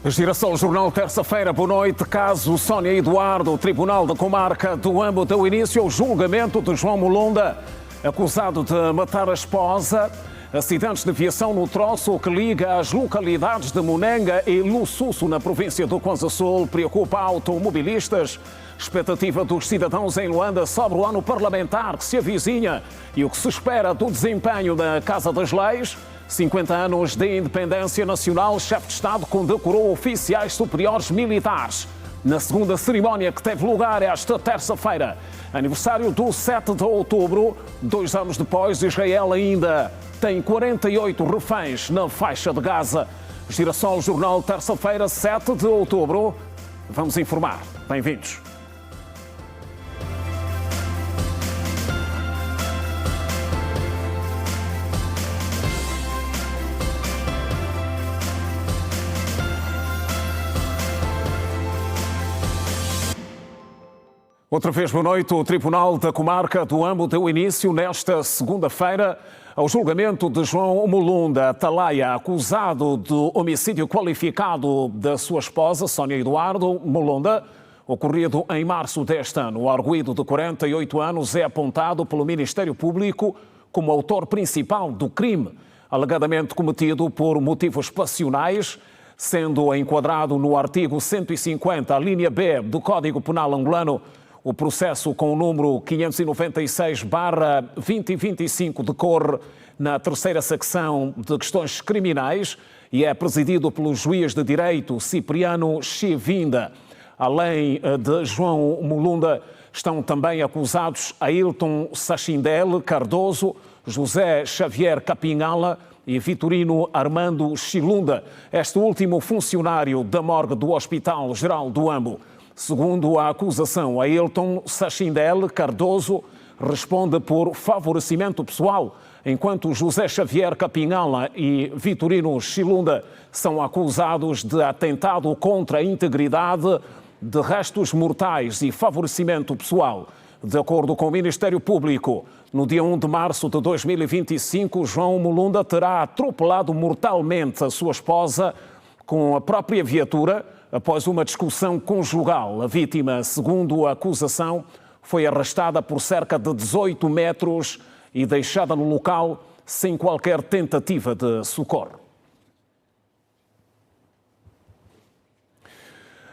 Girassol Jornal, terça-feira, boa noite. Caso Sónia Eduardo, o Tribunal da Comarca do Ambo deu início ao julgamento de João Mulunda, acusado de matar a esposa. Acidentes de viação no troço que liga as localidades de Monenga e Luçuço, na província do Kwanza Sul, preocupa automobilistas. Expectativa dos cidadãos em Luanda sobre o ano parlamentar que se avizinha e o que se espera do desempenho da Casa das Leis. 50 anos de independência nacional, chefe de Estado condecorou oficiais superiores militares. Na segunda cerimónia que teve lugar esta terça-feira, aniversário do 7 de outubro, 2 anos depois, Israel ainda tem 48 reféns na faixa de Gaza. Girassol Jornal, terça-feira, 7 de outubro. Vamos informar. Bem-vindos. Outra vez, boa noite. O Tribunal da Comarca do Ambo deu início nesta segunda-feira ao julgamento de João Mulunda Atalaia, acusado de homicídio qualificado da sua esposa, Sónia Eduardo Mulunda, ocorrido em março deste ano. O arguido de 48 anos é apontado pelo Ministério Público como autor principal do crime, alegadamente cometido por motivos passionais, sendo enquadrado no artigo 150, a linha B do Código Penal angolano. O processo com o número 596/2025 decorre na terceira secção de questões criminais e é presidido pelo juiz de direito Cipriano Chivinda. Além de João Mulunda, estão também acusados Ailton Sachindel Cardoso, José Xavier Capinhala e Vitorino Armando Chilunda, este último funcionário da morgue do Hospital Geral do Ambo. Segundo a acusação, Ailton Sachindel Cardoso responde por favorecimento pessoal, enquanto José Xavier Capinhala e Vitorino Chilunda são acusados de atentado contra a integridade, de restos mortais e favorecimento pessoal. De acordo com o Ministério Público, no dia 1 de março de 2025, João Mulunda terá atropelado mortalmente a sua esposa com a própria viatura após uma discussão conjugal. A vítima, segundo a acusação, foi arrastada por cerca de 18 metros e deixada no local sem qualquer tentativa de socorro.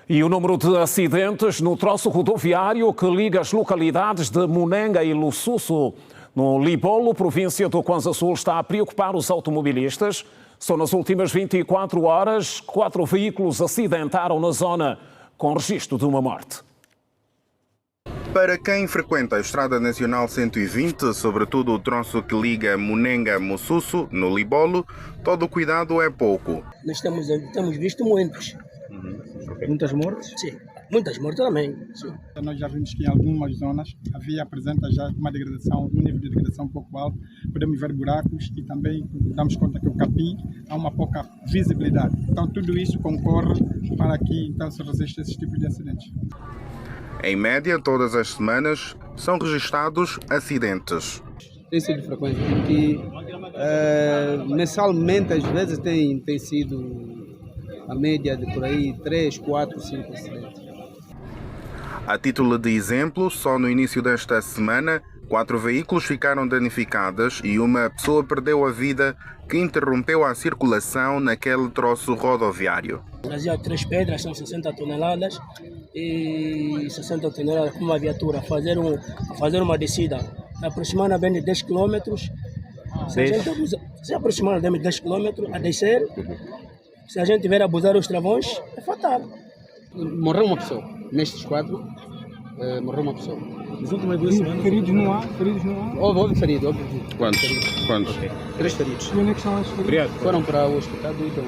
E o número de acidentes no troço rodoviário que liga as localidades de Monenga e Luçuço, no Libolo, província do Kwanza Sul, está a preocupar os automobilistas. Só nas últimas 24 horas, 4 veículos acidentaram na zona, com registro de uma morte. Para quem frequenta a Estrada Nacional 120, sobretudo o troço que liga Monenga a Luçuço, no Libolo, todo o cuidado é pouco. Nós temos visto muitos. Muitas mortes? Sim, muitas mortes também. Sim. Nós já vimos que em algumas zonas apresenta já uma degradação, um nível de degradação um pouco alto. Podemos ver buracos e também damos conta que o capim há uma pouca visibilidade. Então tudo isso concorre para que então se resista a esse tipo de acidentes. Em média, todas as semanas são registados acidentes. Tem sido frequente, porque mensalmente às vezes tem sido a média de por aí 3, 4, 5 acidentes. A título de exemplo, só no início desta semana, 4 veículos ficaram danificados e uma pessoa perdeu a vida que interrompeu a circulação naquele troço rodoviário. Trazia 3 pedras, são 60 toneladas, e 60 toneladas com uma viatura, fazer uma descida aproximadamente 10 km. Se aproximadamente 10 km a descer, se a gente tiver a abusar os travões, é fatal. Morreu uma pessoa. Nestes 4, morreu uma pessoa. Nas últimas 2 semanas? Feridos não há? Houve ferido. Quantos? Okay. 3 feridos. E onde é que estão os feridos? Foram para o hospital do Idom.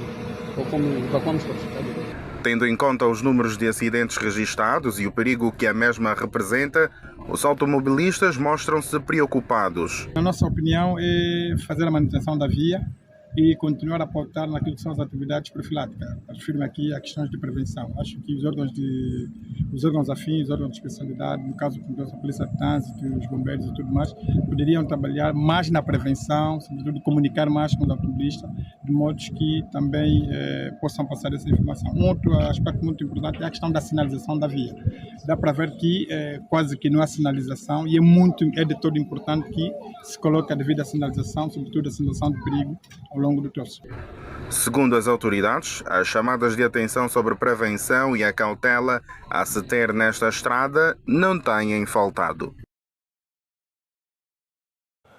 Evacuamos para o hospital do Idom. Tendo em conta os números de acidentes registados e o perigo que a mesma representa, os automobilistas mostram-se preocupados. A nossa opinião é fazer a manutenção da via e continuar a pautar naquilo que são as atividades profiláticas. Refiro-me aqui a questões de prevenção. Acho que os órgãos os órgãos afins, os órgãos de especialidade, no caso a Polícia de Trânsito, os bombeiros e tudo mais, poderiam trabalhar mais na prevenção, sobretudo comunicar mais com os automobilistas, de modo que também possam passar essa informação. Um outro aspecto muito importante é a questão da sinalização da via. Dá para ver que quase que não há sinalização e é de todo importante que se coloque a devida sinalização, sobretudo a sinalização de perigo ao longo do troço. Segundo as autoridades, as chamadas de atenção sobre prevenção e a cautela a se ter nesta estrada não têm faltado.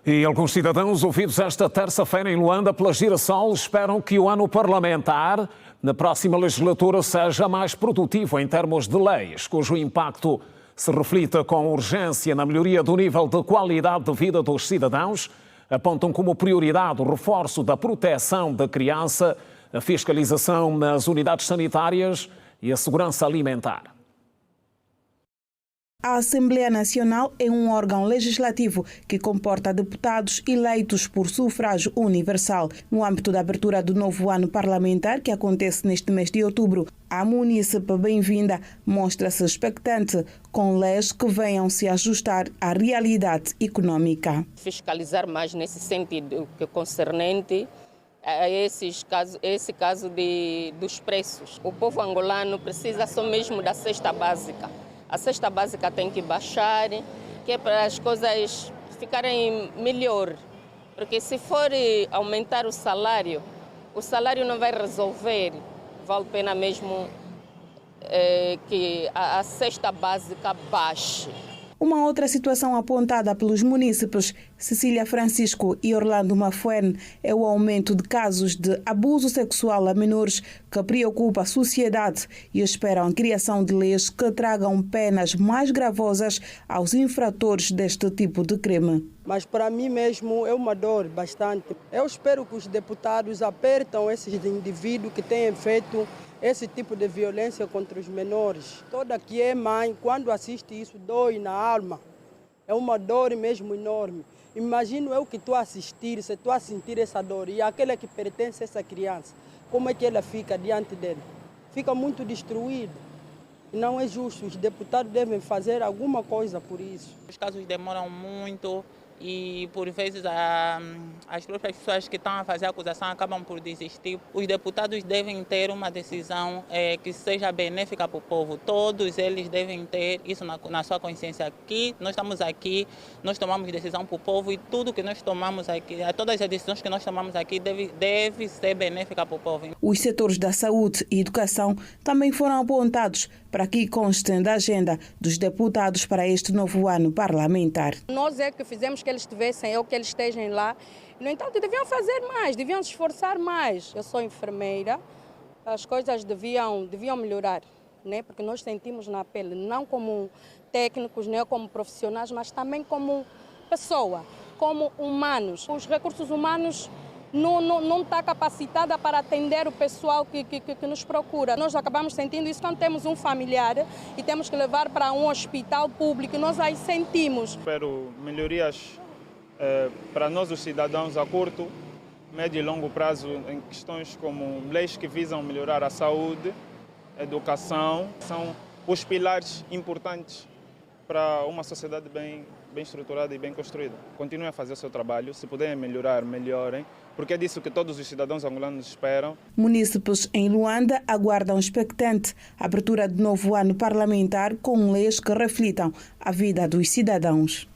E alguns cidadãos ouvidos esta terça-feira em Luanda pela Girassol esperam que o ano parlamentar na próxima legislatura seja mais produtivo em termos de leis, cujo impacto se reflita com urgência na melhoria do nível de qualidade de vida dos cidadãos. Apontam como prioridade o reforço da proteção da criança, a fiscalização nas unidades sanitárias e a segurança alimentar. A Assembleia Nacional é um órgão legislativo que comporta deputados eleitos por sufrágio universal. No âmbito da abertura do novo ano parlamentar, que acontece neste mês de outubro, a munícipe Bem-vinda mostra-se expectante com leis que venham se ajustar à realidade econômica. Fiscalizar mais nesse sentido que concernente a esse caso dos preços. O povo angolano precisa só mesmo da cesta básica. A cesta básica tem que baixar, que é para as coisas ficarem melhor. Porque se for aumentar o salário não vai resolver. Vale a pena mesmo que a cesta básica baixe. Uma outra situação apontada pelos munícipes Cecília Francisco e Orlando Mafuene é o aumento de casos de abuso sexual a menores que preocupa a sociedade e esperam a criação de leis que tragam penas mais gravosas aos infratores deste tipo de crime. Mas para mim mesmo é uma dor bastante. Eu espero que os deputados apertam esses indivíduos que têm feito esse tipo de violência contra os menores. Toda que é mãe, quando assiste isso, dói na alma. É uma dor mesmo enorme. Imagino eu que estou a assistir, se estou a sentir essa dor, e aquela que pertence a essa criança, como é que ela fica diante dele? Fica muito destruída. E não é justo, os deputados devem fazer alguma coisa por isso. Os casos demoram muito e, por vezes, as próprias pessoas que estão a fazer a acusação acabam por desistir. Os deputados devem ter uma decisão que seja benéfica para o povo. Todos eles devem ter isso na sua consciência. Aqui, nós estamos aqui, nós tomamos decisão para o povo e tudo que nós tomamos aqui, todas as decisões que nós tomamos aqui deve ser benéfica para o povo. Os setores da saúde e educação também foram apontados para que constem da agenda dos deputados para este novo ano parlamentar. Nós é que fizemos que eles estivessem ou que eles estejam lá. No entanto, deviam fazer mais, deviam se esforçar mais. Eu sou enfermeira, as coisas deviam melhorar, né? Porque nós sentimos na pele, não como técnicos, nem como profissionais, mas também como pessoa, como humanos. Os recursos humanos não está capacitada para atender o pessoal que nos procura. Nós acabamos sentindo isso quando temos um familiar e temos que levar para um hospital público. Nós aí sentimos. Espero melhorias para nós os cidadãos a curto, médio e longo prazo em questões como leis que visam melhorar a saúde, a educação. São os pilares importantes para uma sociedade bem estruturada e bem construída. Continuem a fazer o seu trabalho, se puderem melhorar, melhorem, porque é disso que todos os cidadãos angolanos esperam. Munícipes em Luanda aguardam expectante a abertura de novo ano parlamentar com leis que reflitam a vida dos cidadãos.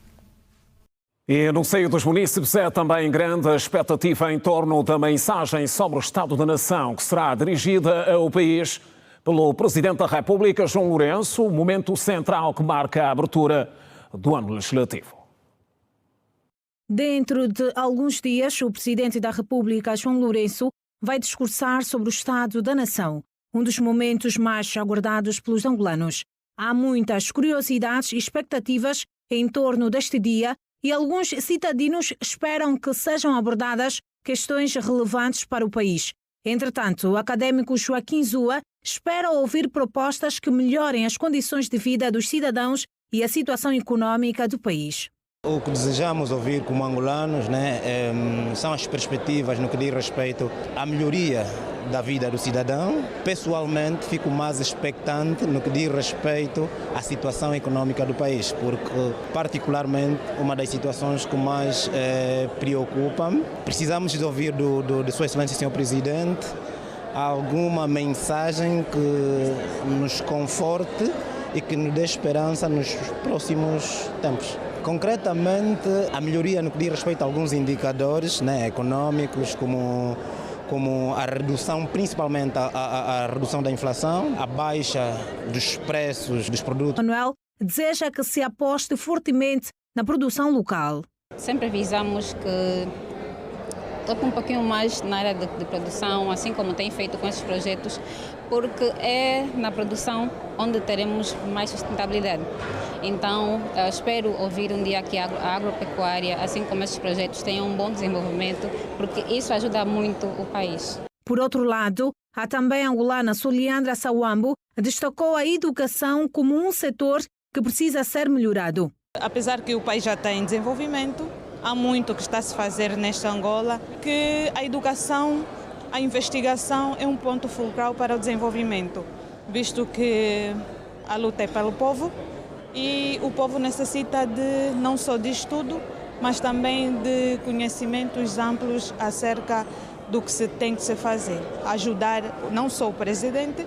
E no seio dos munícipes é também grande a expectativa em torno da mensagem sobre o Estado da Nação que será dirigida ao país pelo Presidente da República, João Lourenço, momento central que marca a abertura do ano legislativo. Dentro de alguns dias, o Presidente da República, João Lourenço, vai discursar sobre o Estado da Nação, um dos momentos mais aguardados pelos angolanos. Há muitas curiosidades e expectativas em torno deste dia e alguns cidadãos esperam que sejam abordadas questões relevantes para o país. Entretanto, o académico Joaquim Zua espera ouvir propostas que melhorem as condições de vida dos cidadãos e a situação econômica do país. O que desejamos ouvir como angolanos, são as perspectivas no que diz respeito à melhoria da vida do cidadão. Pessoalmente, fico mais expectante no que diz respeito à situação econômica do país, porque, particularmente, uma das situações que mais preocupa-me. Precisamos de ouvir de Sua Excelência, Sr. Presidente, alguma mensagem que nos conforte e que nos dê esperança nos próximos tempos. Concretamente, a melhoria no que diz respeito a alguns indicadores econômicos, como a redução, principalmente a redução da inflação, a baixa dos preços dos produtos. Manuel deseja que se aposte fortemente na produção local. Sempre avisamos que toca um pouquinho mais na área de produção, assim como tem feito com esses projetos, porque é na produção onde teremos mais sustentabilidade. Então, espero ouvir um dia que a agropecuária, assim como esses projetos, tenham um bom desenvolvimento, porque isso ajuda muito o país. Por outro lado, a também angolana Soliandra Sawambo destacou a educação como um setor que precisa ser melhorado. Apesar que o país já está em desenvolvimento, há muito que está a se fazer nesta Angola, que a educação, a investigação é um ponto fulcral para o desenvolvimento, visto que a luta é pelo povo e o povo necessita não só de estudo, mas também de conhecimentos amplos acerca do que se tem que se fazer. Ajudar não só o presidente,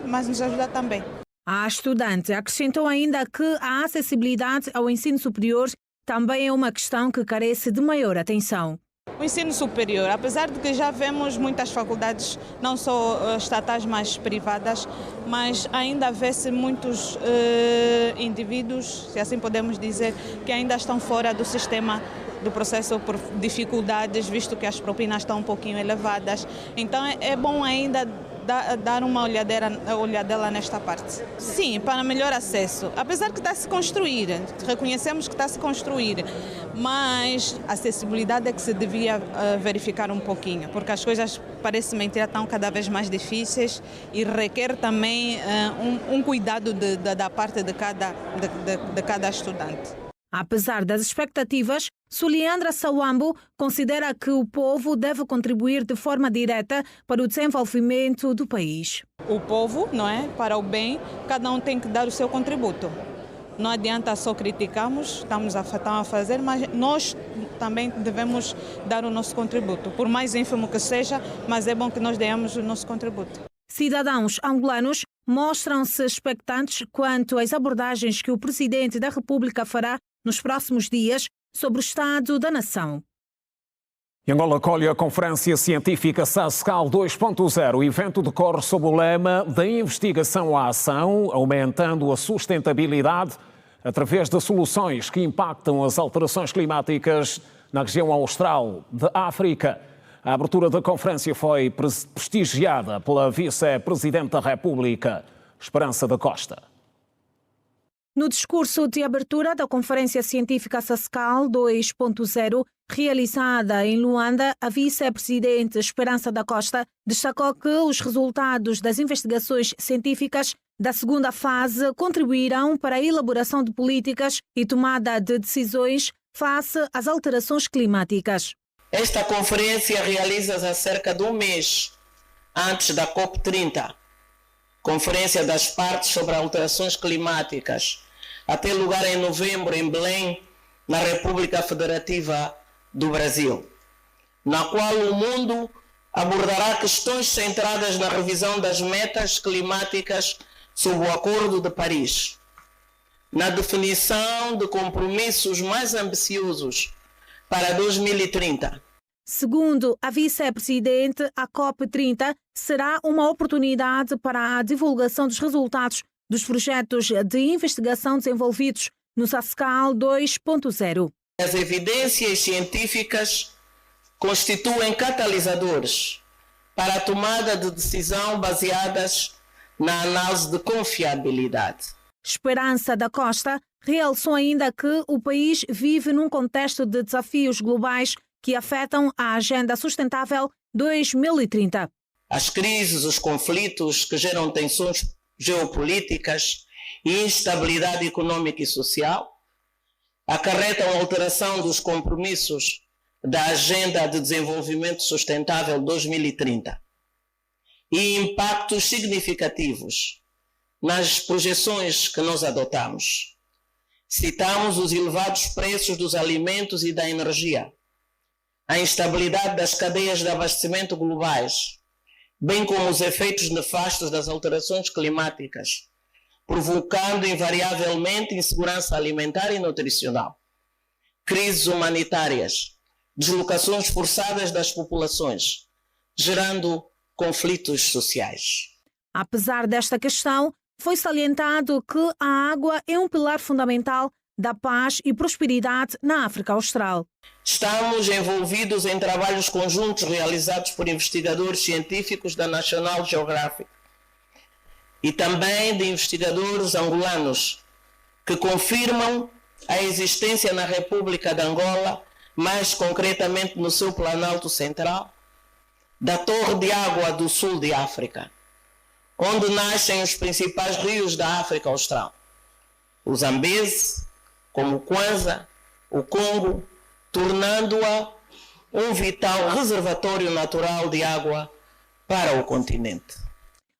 mas nos ajudar também. A estudante acrescentou ainda que a acessibilidade ao ensino superior também é uma questão que carece de maior atenção. O ensino superior, apesar de que já vemos muitas faculdades, não só estatais, mas privadas, mas ainda vê-se muitos indivíduos, se assim podemos dizer, que ainda estão fora do sistema do processo por dificuldades, visto que as propinas estão um pouquinho elevadas. Então é bom ainda dar uma olhadela nesta parte. Sim, para melhor acesso. Apesar que está a se construir, reconhecemos que está a se construir, mas a acessibilidade é que se devia verificar um pouquinho, porque as coisas, parece mentira, estão cada vez mais difíceis e requer também um cuidado da parte de cada estudante. Apesar das expectativas, Soliandra Sawambo considera que o povo deve contribuir de forma direta para o desenvolvimento do país. O povo, para o bem, cada um tem que dar o seu contributo. Não adianta só criticarmos, estamos a fazer, mas nós também devemos dar o nosso contributo. Por mais ínfimo que seja, mas é bom que nós demos o nosso contributo. Cidadãos angolanos mostram-se expectantes quanto às abordagens que o Presidente da República fará nos próximos dias sobre o estado da nação. Angola acolhe a Conferência Científica SASCAL 2.0. O evento decorre sob o lema da investigação à ação, aumentando a sustentabilidade através de soluções que impactam as alterações climáticas na região austral da África. A abertura da conferência foi prestigiada pela Vice-Presidente da República, Esperança da Costa. No discurso de abertura da Conferência Científica SASCAL 2.0, realizada em Luanda, a Vice-Presidente Esperança da Costa destacou que os resultados das investigações científicas da segunda fase contribuirão para a elaboração de políticas e tomada de decisões face às alterações climáticas. Esta conferência realiza-se há cerca de um mês antes da COP30, Conferência das Partes sobre Alterações Climáticas, a ter lugar em novembro em Belém, na República Federativa do Brasil, na qual o mundo abordará questões centradas na revisão das metas climáticas sob o Acordo de Paris, na definição de compromissos mais ambiciosos para 2030. Segundo a Vice-Presidente, a COP30 será uma oportunidade para a divulgação dos resultados dos projetos de investigação desenvolvidos no SASCAL 2.0. As evidências científicas constituem catalisadores para a tomada de decisão baseadas na análise de confiabilidade. Esperança da Costa realçou ainda que o país vive num contexto de desafios globais que afetam a Agenda Sustentável 2030. As crises, os conflitos que geram tensões geopolíticas e instabilidade econômica e social acarretam alteração dos compromissos da Agenda de Desenvolvimento Sustentável 2030 e impactos significativos nas projeções que nós adotamos. Citamos os elevados preços dos alimentos e da energia, a instabilidade das cadeias de abastecimento globais, bem como os efeitos nefastos das alterações climáticas, provocando invariavelmente insegurança alimentar e nutricional, crises humanitárias, deslocações forçadas das populações, gerando conflitos sociais. Apesar desta questão, foi salientado que a água é um pilar fundamental da paz e prosperidade na África Austral. Estamos envolvidos em trabalhos conjuntos realizados por investigadores científicos da National Geographic e também de investigadores angolanos que confirmam a existência na República de Angola, mais concretamente no seu Planalto Central, da Torre de Água do Sul de África, onde nascem os principais rios da África Austral, o Zambeze, como o Kwanza, o Congo, tornando-a um vital reservatório natural de água para o continente.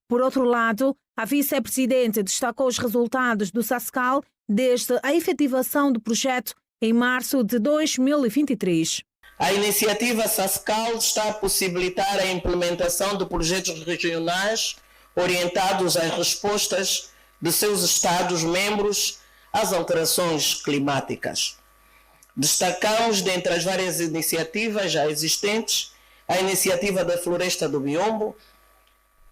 Por outro lado, a vice-presidente destacou os resultados do SASCAL desde a efetivação do projeto em março de 2023. A iniciativa SASCAL está a possibilitar a implementação de projetos regionais orientados às respostas de seus Estados-membros às alterações climáticas. Destacamos, dentre as várias iniciativas já existentes, a iniciativa da Floresta do Biombo,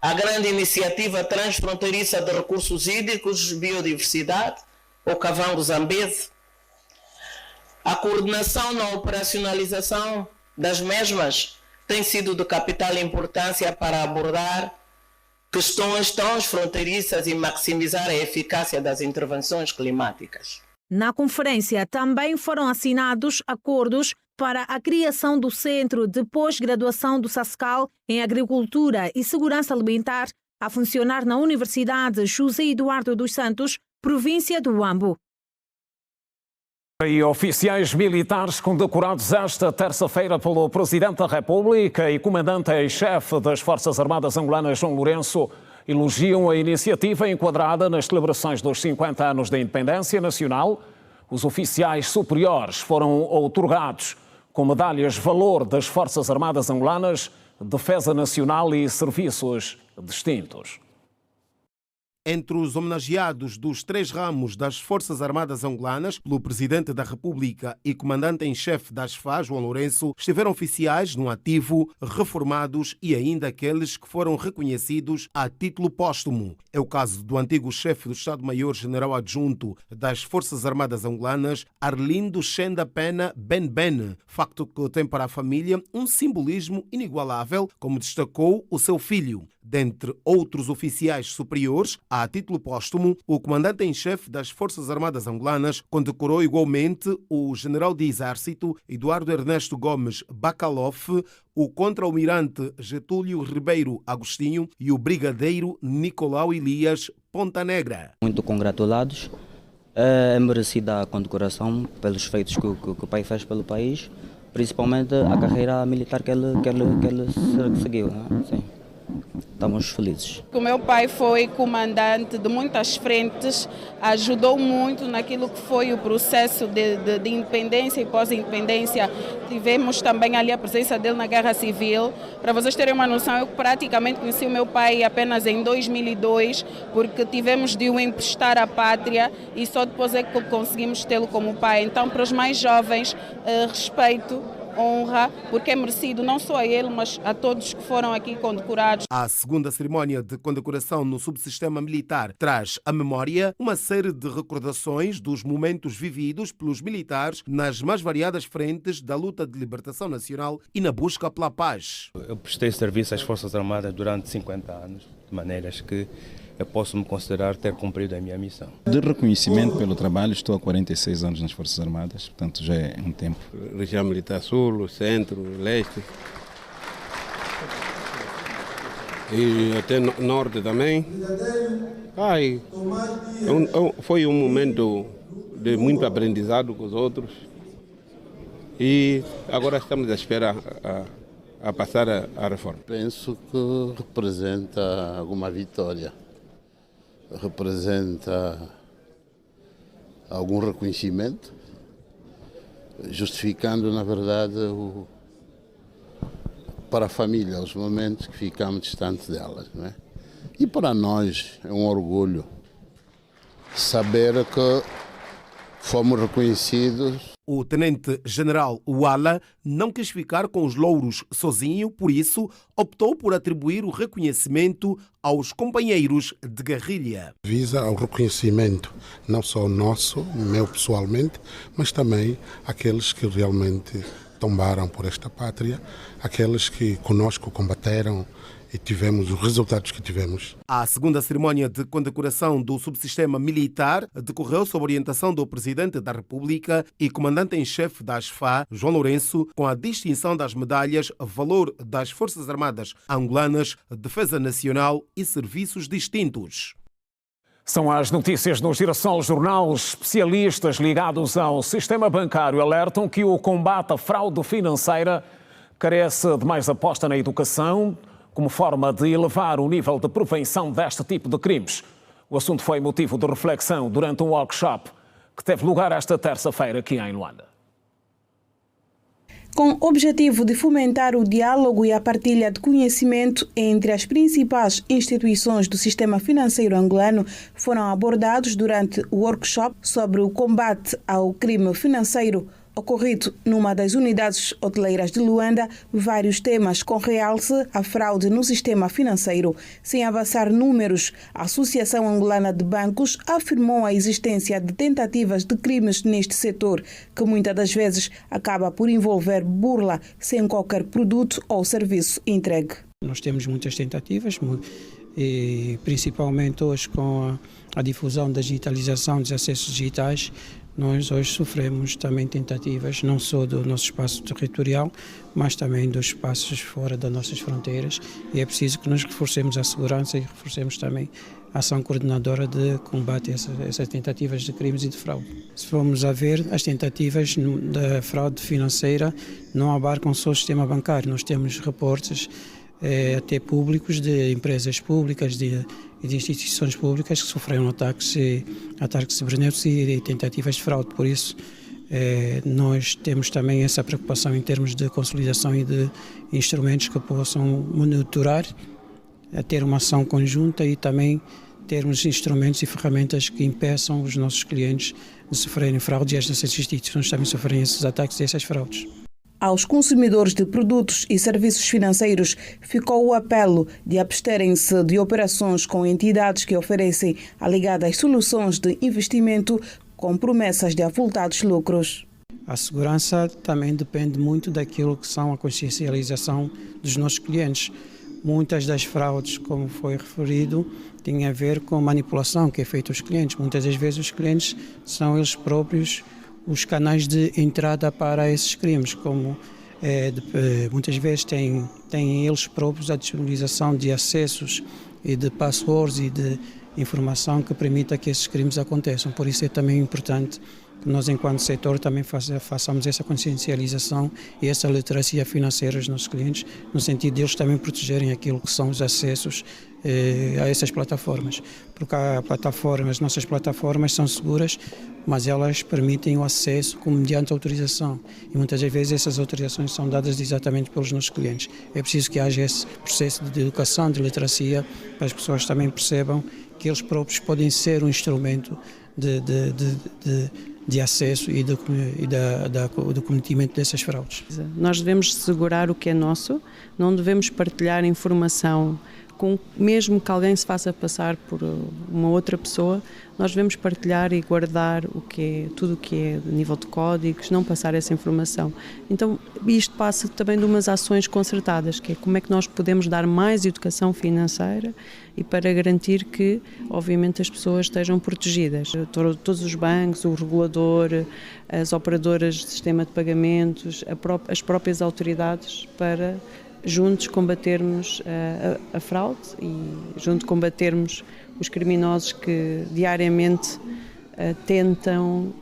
a grande iniciativa transfronteiriça de recursos hídricos, biodiversidade, o Kavango Zambeze, a coordenação na operacionalização das mesmas tem sido de capital importância para abordar questões transfronteiriças e maximizar a eficácia das intervenções climáticas. Na conferência também foram assinados acordos para a criação do Centro de Pós-Graduação do SASCAL em Agricultura e Segurança Alimentar, a funcionar na Universidade José Eduardo dos Santos, província do Huambo. E oficiais militares condecorados esta terça-feira pelo Presidente da República e Comandante em Chefe das Forças Armadas Angolanas, João Lourenço, elogiam a iniciativa enquadrada nas celebrações dos 50 anos da Independência Nacional. Os oficiais superiores foram outorgados com medalhas Valor das Forças Armadas Angolanas, Defesa Nacional e Serviços Distintos. Entre os homenageados dos 3 ramos das Forças Armadas Angolanas, pelo Presidente da República e Comandante-em-Chefe das FA, João Lourenço, estiveram oficiais no ativo, reformados e ainda aqueles que foram reconhecidos a título póstumo. É o caso do antigo chefe do Estado-Maior General Adjunto das Forças Armadas Angolanas, Arlindo Chenda Pena Ben, facto que tem para a família um simbolismo inigualável, como destacou o seu filho. Dentre outros oficiais superiores, a título póstumo, o comandante-em-chefe das Forças Armadas Angolanas condecorou igualmente o general de Exército Eduardo Ernesto Gomes Bacalof, o contra-almirante Getúlio Ribeiro Agostinho e o brigadeiro Nicolau Elias Ponta Negra. Muito congratulados. É merecida a condecoração pelos feitos que o pai fez pelo país, principalmente a carreira militar que ele seguiu. Né? Sim. Estamos felizes. O meu pai foi comandante de muitas frentes, ajudou muito naquilo que foi o processo de independência e pós-independência. Tivemos também ali a presença dele na Guerra Civil. Para vocês terem uma noção, eu praticamente conheci o meu pai apenas em 2002, porque tivemos de o emprestar à pátria e só depois é que conseguimos tê-lo como pai. Então, para os mais jovens, respeito, honra, porque é merecido não só a ele, mas a todos que foram aqui condecorados. A segunda cerimónia de condecoração no subsistema militar traz à memória uma série de recordações dos momentos vividos pelos militares nas mais variadas frentes da luta de libertação nacional e na busca pela paz. Eu prestei serviço às Forças Armadas durante 50 anos, de maneiras que eu posso me considerar ter cumprido a minha missão. De reconhecimento pelo trabalho, estou há 46 anos nas Forças Armadas, portanto já é um tempo. Região Militar Sul, Centro, Leste e até Norte também. Foi um momento de muito aprendizado com os outros. E agora estamos à espera a passar a reforma. Penso que representa alguma vitória, representa algum reconhecimento, justificando, na verdade, para a família os momentos que ficamos distantes delas, não é? E para nós é um orgulho saber que fomos reconhecidos. O tenente-general Wala não quis ficar com os louros sozinho, por isso optou por atribuir o reconhecimento aos companheiros de guerrilha. Visa ao reconhecimento, não só nosso, meu pessoalmente, mas também aqueles que realmente tombaram por esta pátria, aqueles que conosco combateram e tivemos os resultados que tivemos. A segunda cerimónia de condecoração do subsistema militar decorreu sob orientação do Presidente da República e Comandante-em-Chefe da ASFA, João Lourenço, com a distinção das medalhas Valor das Forças Armadas Angolanas, Defesa Nacional e Serviços Distintos. São as notícias no Girassol Jornal. Especialistas ligados ao sistema bancário alertam que o combate à fraude financeira carece de mais aposta na educação, como forma de elevar o nível de prevenção deste tipo de crimes. O assunto foi motivo de reflexão durante um workshop que teve lugar esta terça-feira aqui em Luanda. Com o objetivo de fomentar o diálogo e a partilha de conhecimento entre as principais instituições do sistema financeiro angolano, foram abordados durante o workshop sobre o combate ao crime financeiro ocorrido numa das unidades hoteleiras de Luanda, vários temas com realce à fraude no sistema financeiro. Sem avançar números, a Associação Angolana de Bancos afirmou a existência de tentativas de crimes neste setor, que muitas das vezes acaba por envolver burla sem qualquer produto ou serviço entregue. Nós temos muitas tentativas, e principalmente hoje com a difusão da digitalização dos acessos digitais. Nós hoje sofremos também tentativas, não só do nosso espaço territorial, mas também dos espaços fora das nossas fronteiras, e é preciso que nós reforcemos a segurança e reforcemos também a ação coordenadora de combate a essas tentativas de crimes e de fraude. Se formos a ver, as tentativas da fraude financeira não abarcam só o sistema bancário, nós temos reportes até públicos de empresas públicas, de instituições públicas que sofreram ataques cibernéticos e tentativas de fraude. Por isso, nós temos também essa preocupação em termos de consolidação e de instrumentos que possam monitorar, ter uma ação conjunta e também termos instrumentos e ferramentas que impeçam os nossos clientes de sofrerem fraude e as nossas instituições também sofrerem esses ataques e essas fraudes. Aos consumidores de produtos e serviços financeiros ficou o apelo de absterem-se de operações com entidades que oferecem alegadas soluções de investimento com promessas de avultados lucros. A segurança também depende muito daquilo que são a consciencialização dos nossos clientes. Muitas das fraudes, como foi referido, têm a ver com manipulação que é feita aos clientes. Muitas das vezes os clientes são eles próprios os canais de entrada para esses crimes, como muitas vezes têm eles próprios a disponibilização de acessos e de passwords e de informação que permita que esses crimes aconteçam. Por isso é também importante que nós, enquanto setor, também façamos essa consciencialização e essa literacia financeira aos nossos clientes, no sentido de eles também protegerem aquilo que são os acessos a essas plataformas. Porque as nossas plataformas são seguras, mas elas permitem o acesso mediante autorização. E muitas das vezes essas autorizações são dadas exatamente pelos nossos clientes. É preciso que haja esse processo de educação, de literacia, para as pessoas também percebam que eles próprios podem ser um instrumento de acesso e do cometimento dessas fraudes. Nós devemos segurar o que é nosso, não devemos partilhar informação mesmo que alguém se faça passar por uma outra pessoa, nós devemos partilhar e guardar tudo o que é nível de códigos, não passar essa informação. Então isto passa também de umas ações concertadas, que é como é que nós podemos dar mais educação financeira e para garantir que, obviamente, as pessoas estejam protegidas. Todos os bancos, o regulador, as operadoras de sistema de pagamentos, as próprias autoridades para juntos combatermos a fraude e juntos combatermos os criminosos que diariamente tentam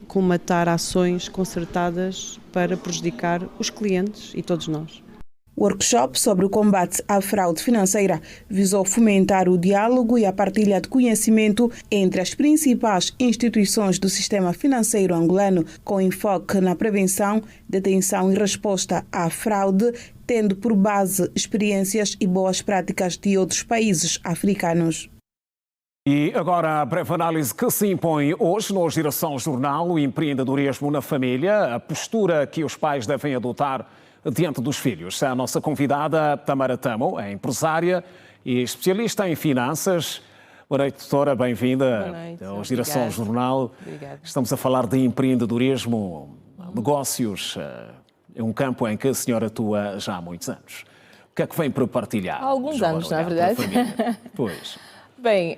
colmatar ações concertadas para prejudicar os clientes e todos nós. O workshop sobre o combate à fraude financeira visou fomentar o diálogo e a partilha de conhecimento entre as principais instituições do sistema financeiro angolano, com enfoque na prevenção, detenção e resposta à fraude, tendo por base experiências e boas práticas de outros países africanos. E agora a breve análise que se impõe hoje no Geração Jornal, o empreendedorismo na família, a postura que os pais devem adotar diante dos filhos. A nossa convidada, Tamara Tamo, é empresária e especialista em finanças. Boa noite, doutora, bem-vinda ao Geração Jornal. Obrigada. Estamos a falar de empreendedorismo, negócios, é um campo em que a senhora atua já há muitos anos. O que é que vem para partilhar? Há alguns anos, na verdade. Pois. Bem,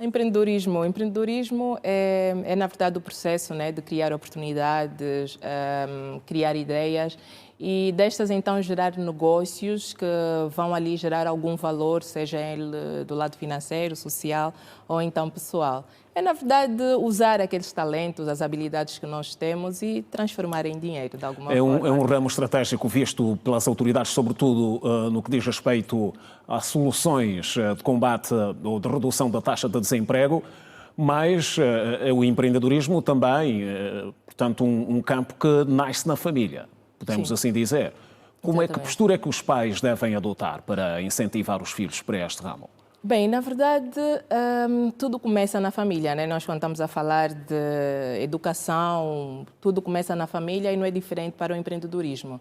empreendedorismo é na verdade o processo, né, de criar oportunidades, criar ideias e destas então gerar negócios que vão ali gerar algum valor, seja ele do lado financeiro, social ou então pessoal. É na verdade usar aqueles talentos, as habilidades que nós temos e transformar em dinheiro de alguma forma. É um ramo estratégico visto pelas autoridades, sobretudo no que diz respeito a soluções de combate ou de redução da taxa de desemprego, mas o empreendedorismo também, portanto, um campo que nasce na família, podemos assim dizer. Que postura é que os pais devem adotar para incentivar os filhos para este ramo? Bem, na verdade, tudo começa na família, né? Nós, quando estamos a falar de educação, tudo começa na família e não é diferente para o empreendedorismo.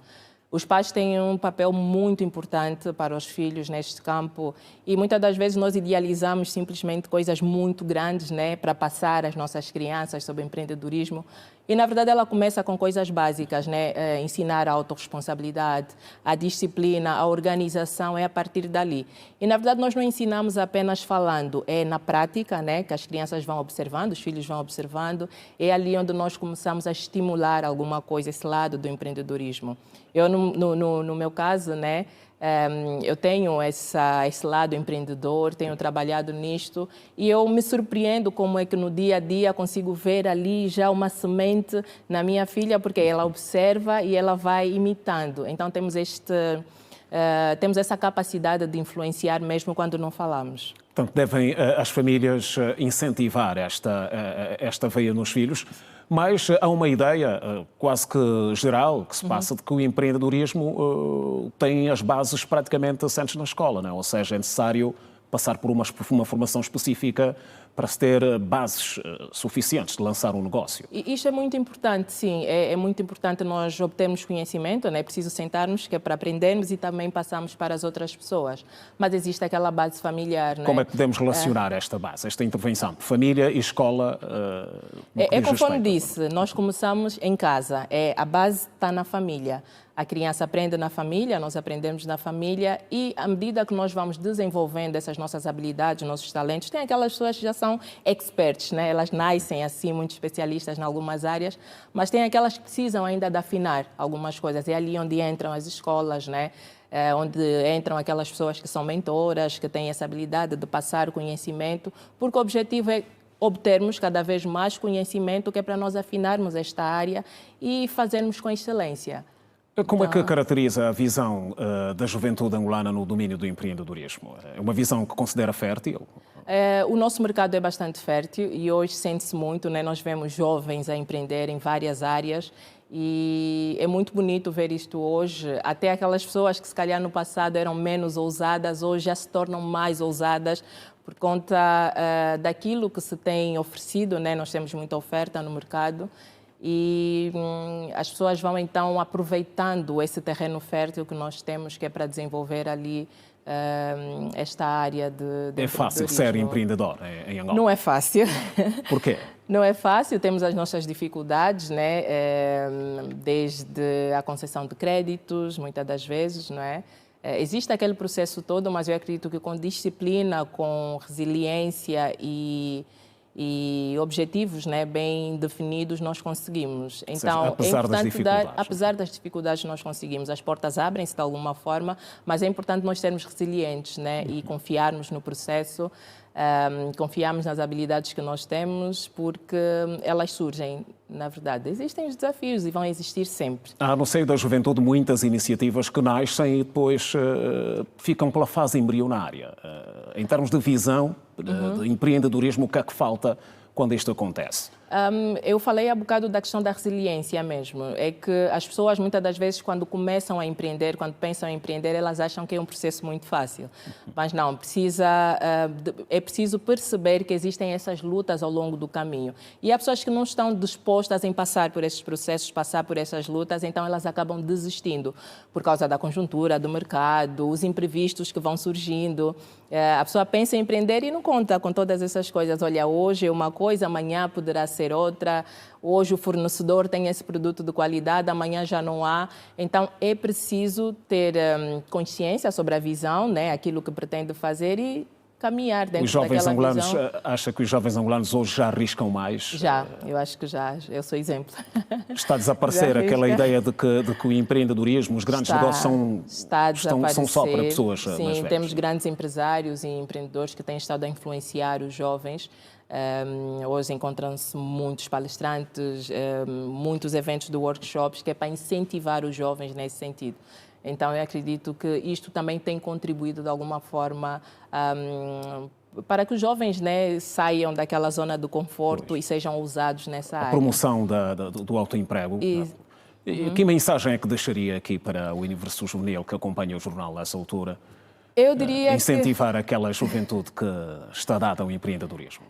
Os pais têm um papel muito importante para os filhos neste campo e muitas das vezes nós idealizamos simplesmente coisas muito grandes, né, para passar às nossas crianças sobre empreendedorismo. E, na verdade, ela começa com coisas básicas, né? Ensinar a autorresponsabilidade, a disciplina, a organização, é a partir dali. E, na verdade, nós não ensinamos apenas falando, é na prática, né? Que as crianças vão observando, os filhos vão observando, é ali onde nós começamos a estimular alguma coisa, esse lado do empreendedorismo. Eu, no meu caso, né? Eu tenho esse lado empreendedor, tenho trabalhado nisto e eu me surpreendo como é que no dia a dia consigo ver ali já uma semente na minha filha, porque ela observa e ela vai imitando. Então temos essa capacidade de influenciar mesmo quando não falamos. Portanto, devem as famílias incentivar esta veia nos filhos, mas há uma ideia quase que geral que se passa de que o empreendedorismo tem as bases praticamente assentes na escola, não é? Ou seja, é necessário passar por uma formação específica para se ter bases suficientes de lançar um negócio. E isto é muito importante, sim. É muito importante nós obtermos conhecimento, né? É preciso sentarmos, que é para aprendermos e também passarmos para as outras pessoas. Mas existe aquela base familiar, né? Como é que podemos relacionar esta base, esta intervenção? Família e escola? É conforme disse, nós começamos em casa. A base está na família. A criança aprende na família, nós aprendemos na família e à medida que nós vamos desenvolvendo essas nossas habilidades, nossos talentos, tem aquelas pessoas que já são experts, né? Elas nascem assim, muito especialistas em algumas áreas, mas tem aquelas que precisam ainda de afinar algumas coisas. É ali onde entram as escolas, né? Onde entram aquelas pessoas que são mentoras, que têm essa habilidade de passar o conhecimento, porque o objetivo é obtermos cada vez mais conhecimento, que é para nós afinarmos esta área e fazermos com excelência. Como é que caracteriza a visão da juventude angolana no domínio do empreendedorismo? É uma visão que considera fértil? O nosso mercado é bastante fértil e hoje sente-se muito, né? Nós vemos jovens a empreender em várias áreas e é muito bonito ver isto hoje. Até aquelas pessoas que se calhar no passado eram menos ousadas, hoje já se tornam mais ousadas por conta daquilo que se tem oferecido, né? Nós temos muita oferta no mercado. E as pessoas vão então aproveitando esse terreno fértil que nós temos, que é para desenvolver ali esta área de É fácil ser empreendedor em Angola? Não é fácil. Por quê? Não é fácil, temos as nossas dificuldades, né? Desde a concessão de créditos, muitas das vezes, não é? Existe aquele processo todo, mas eu acredito que com disciplina, com resiliência e objetivos, né, bem definidos, nós conseguimos. Então, apesar das dificuldades, nós conseguimos. As portas abrem-se de alguma forma, mas é importante nós sermos resilientes, né, e confiarmos no processo Confiamos nas habilidades que nós temos porque elas surgem, na verdade. Existem os desafios e vão existir sempre. Há no seio da juventude muitas iniciativas que nascem e depois ficam pela fase embrionária. Em termos de visão, de empreendedorismo, o que é que falta quando isto acontece? Eu falei há bocado da questão da resiliência mesmo. É que as pessoas, muitas das vezes, quando começam a empreender, quando pensam em empreender, elas acham que é um processo muito fácil. Mas não, é preciso perceber que existem essas lutas ao longo do caminho. E há pessoas que não estão dispostas em passar por esses processos, passar por essas lutas, então elas acabam desistindo por causa da conjuntura, do mercado, os imprevistos que vão surgindo. A pessoa pensa em empreender e não conta com todas essas coisas. Olha, hoje é uma coisa, amanhã poderá ser outra. Hoje o fornecedor tem esse produto de qualidade, amanhã já não há. Então é preciso ter consciência sobre a visão, né, aquilo que pretende fazer e caminhar dentro os jovens daquela angolanos, visão. acha que os jovens angolanos hoje já arriscam mais? Já, eu acho que já. Eu sou exemplo. Está a desaparecer aquela ideia de que o empreendedorismo, os grandes negócios são só para pessoas mais velhas. Sim, temos grandes empresários e empreendedores que têm estado a influenciar os jovens. Hoje encontram-se muitos palestrantes, muitos eventos de workshops que é para incentivar os jovens nesse sentido. Então, eu acredito que isto também tem contribuído de alguma forma para que os jovens, né, saiam daquela zona do conforto e sejam ousados nessa área. A promoção do autoemprego. E que mensagem é que deixaria aqui para o universo juvenil que acompanha o jornal nessa altura? Eu diria incentivar aquela juventude que está dada ao empreendedorismo.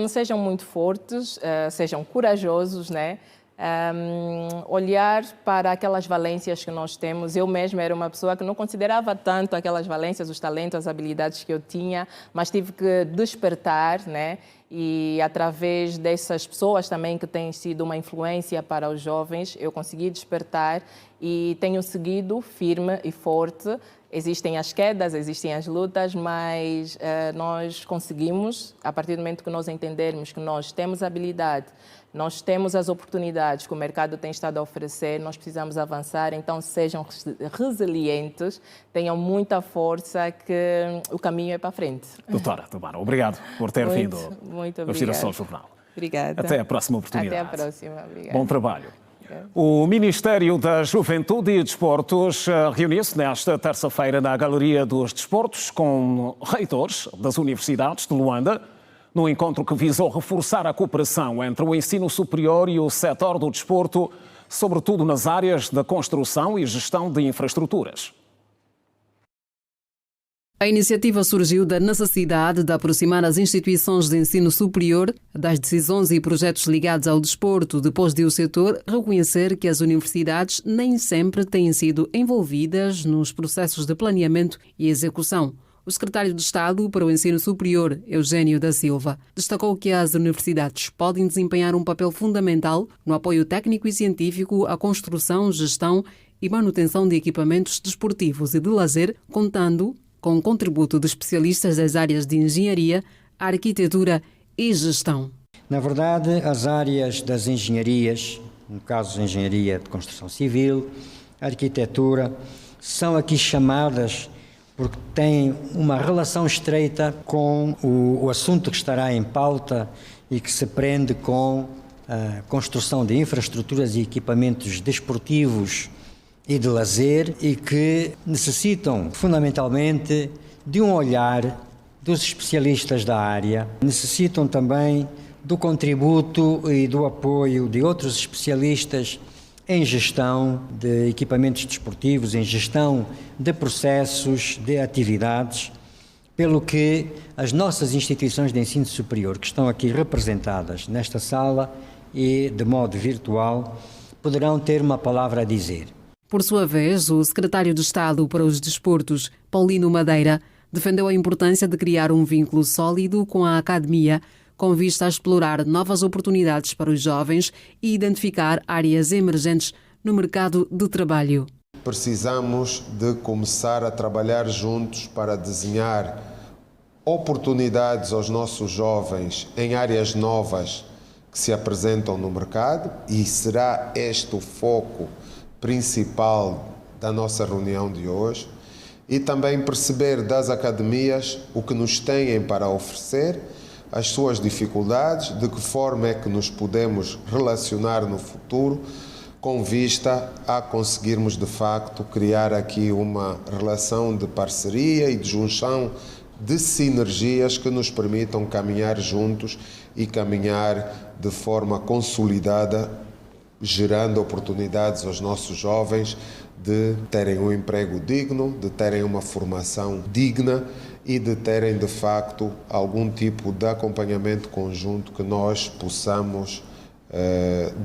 Sejam muito fortes, sejam corajosos, né? Olhar para aquelas valências que nós temos. Eu mesma era uma pessoa que não considerava tanto aquelas valências, os talentos, as habilidades que eu tinha, mas tive que despertar, né? E através dessas pessoas também que têm sido uma influência para os jovens, eu consegui despertar e tenho seguido firme e forte. Existem as quedas, existem as lutas, mas nós conseguimos, a partir do momento que nós entendermos que nós temos habilidade, nós temos as oportunidades que o mercado tem estado a oferecer, nós precisamos avançar, então sejam resilientes, tenham muita força, que o caminho é para a frente. Doutora Tamara, obrigado por ter vindo muito vestir ao jornal. Obrigada. Até a próxima oportunidade. Até a próxima, obrigada. Bom trabalho. O Ministério da Juventude e Desportos reuniu-se nesta terça-feira na Galeria dos Desportos com reitores das universidades de Luanda, num encontro que visou reforçar a cooperação entre o ensino superior e o setor do desporto, sobretudo nas áreas da construção e gestão de infraestruturas. A iniciativa surgiu da necessidade de aproximar as instituições de ensino superior das decisões e projetos ligados ao desporto, depois de o setor reconhecer que as universidades nem sempre têm sido envolvidas nos processos de planeamento e execução. O secretário de Estado para o Ensino Superior, Eugênio da Silva, destacou que as universidades podem desempenhar um papel fundamental no apoio técnico e científico à construção, gestão e manutenção de equipamentos desportivos e de lazer, contando com o contributo de especialistas das áreas de engenharia, arquitetura e gestão. Na verdade, as áreas das engenharias, no caso engenharia de construção civil, arquitetura, são aqui chamadas porque têm uma relação estreita com o assunto que estará em pauta e que se prende com a construção de infraestruturas e equipamentos desportivos e de lazer e que necessitam fundamentalmente de um olhar dos especialistas da área, necessitam também do contributo e do apoio de outros especialistas em gestão de equipamentos desportivos, em gestão de processos, de atividades, pelo que as nossas instituições de ensino superior que estão aqui representadas nesta sala e de modo virtual poderão ter uma palavra a dizer. Por sua vez, o secretário de Estado para os Desportos, Paulino Madeira, defendeu a importância de criar um vínculo sólido com a academia, com vista a explorar novas oportunidades para os jovens e identificar áreas emergentes no mercado de trabalho. Precisamos de começar a trabalhar juntos para desenhar oportunidades aos nossos jovens em áreas novas que se apresentam no mercado, e será este o foco principal da nossa reunião de hoje. e também perceber das academias o que nos têm para oferecer, as suas dificuldades, de que forma é que nos podemos relacionar no futuro, com vista a conseguirmos de facto criar aqui uma relação de parceria e de junção de sinergias que nos permitam caminhar juntos e caminhar de forma consolidada, gerando oportunidades aos nossos jovens de terem um emprego digno, de terem uma formação digna e de terem de facto algum tipo de acompanhamento conjunto que nós possamos